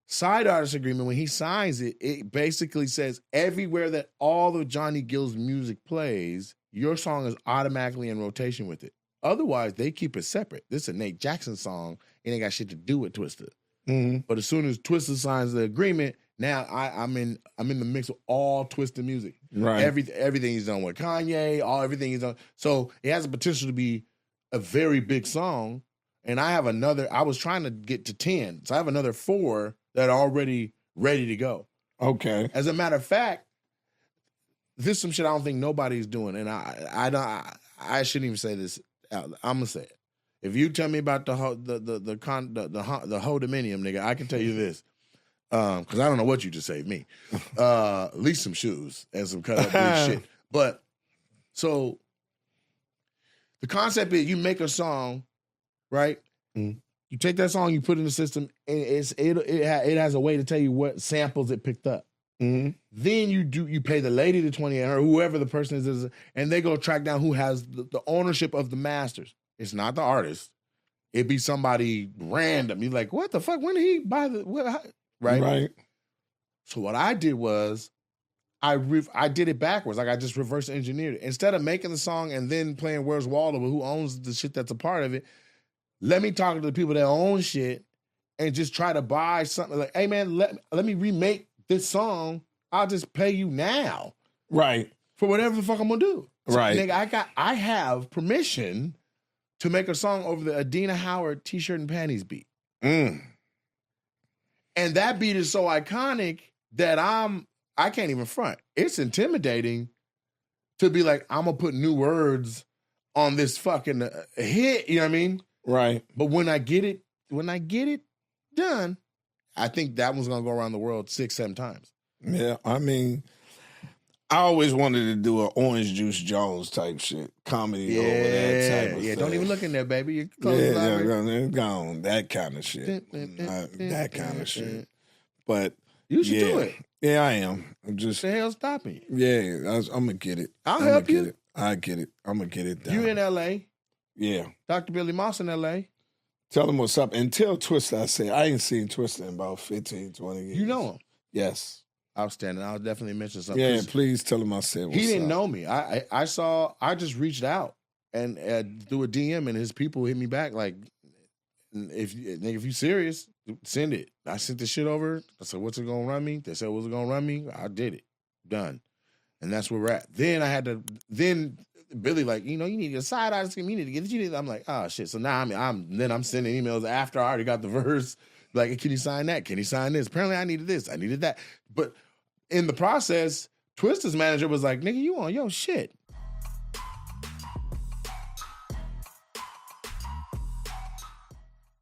Side artist agreement, when he signs it, it basically says everywhere that all of Johnny Gill's music plays, your song is automatically in rotation with it. Otherwise, they keep it separate. This is a Nate Jackson song. It ain't got shit to do with Twister. Mm-hmm. But as soon as Twister signs the agreement, now I'm in the mix of all Twister music. Right. Everything he's done with Kanye, everything he's done. So it has the potential to be a very big song. And I was trying to get to 10. So I have another 4 that are already ready to go. Okay. As a matter of fact, this is some shit I don't think nobody's doing. And I shouldn't even say this out. I'm gonna say it. If you tell me about the Hodominium, nigga, I can tell you this. Because I don't know what you just saved me. At least some shoes and some cut up big shit. But so the concept is you make a song, right? Mm. You take that song, you put it in the system, and it has a way to tell you what samples it picked up. Mm-hmm. Then you pay the lady the 20 or whoever the person is, and they go track down who has the ownership of the masters. It's not the artist. It'd be somebody random. You're like, what the fuck? When did he buy right? So what I did was I did it backwards. Like I just reverse engineered it. Instead of making the song and then playing Where's Waldo, who owns the shit that's a part of it, let me talk to the people that own shit and just try to buy something. Like, hey man, let me remake this song. I'll just pay you now. Right. For whatever the fuck I'm gonna do. So, right. Nigga, I have permission to make a song over the Adina Howard T-shirt and panties beat. Mm. And that beat is so iconic that I can't even front. It's intimidating to be like, I'm gonna put new words on this fucking hit, you know what I mean? Right. But when I get it done, I think that one's gonna go around the world 6-7 times. Yeah, I mean, I always wanted to do an Orange Juice Jones type shit, comedy over that type of yeah. thing. Don't even look in there, baby. You're close. It's gone. That kind of shit. That kind of shit. But you should do it. Yeah, I am. I'm just. What the hell's stopping you? Yeah, I'm gonna get it. I'll help you. I get it. I'm gonna get it done. You in L.A.? Yeah. Dr. Billy Moss in L.A. Tell him what's up. And tell Twister I say I ain't seen Twister in about 15, 20 years. You know him? Yes. Outstanding. I'll definitely mention something. Yeah, please tell him I said what's up. He didn't know me. I just reached out and through a DM and his people hit me back like, if you serious, send it. I sent the shit over. I said, what's it gonna run me? They said, what's it gonna run me? I did it. Done. And that's where we're at. Then Billy like, you need a side eye scheme. You need to get it. I'm like, oh shit. So now I'm sending emails after I already got the verse. Like, can you sign that? Can you sign this? Apparently I needed this. I needed that. But in the process, Twista's manager was like, nigga, you on your shit.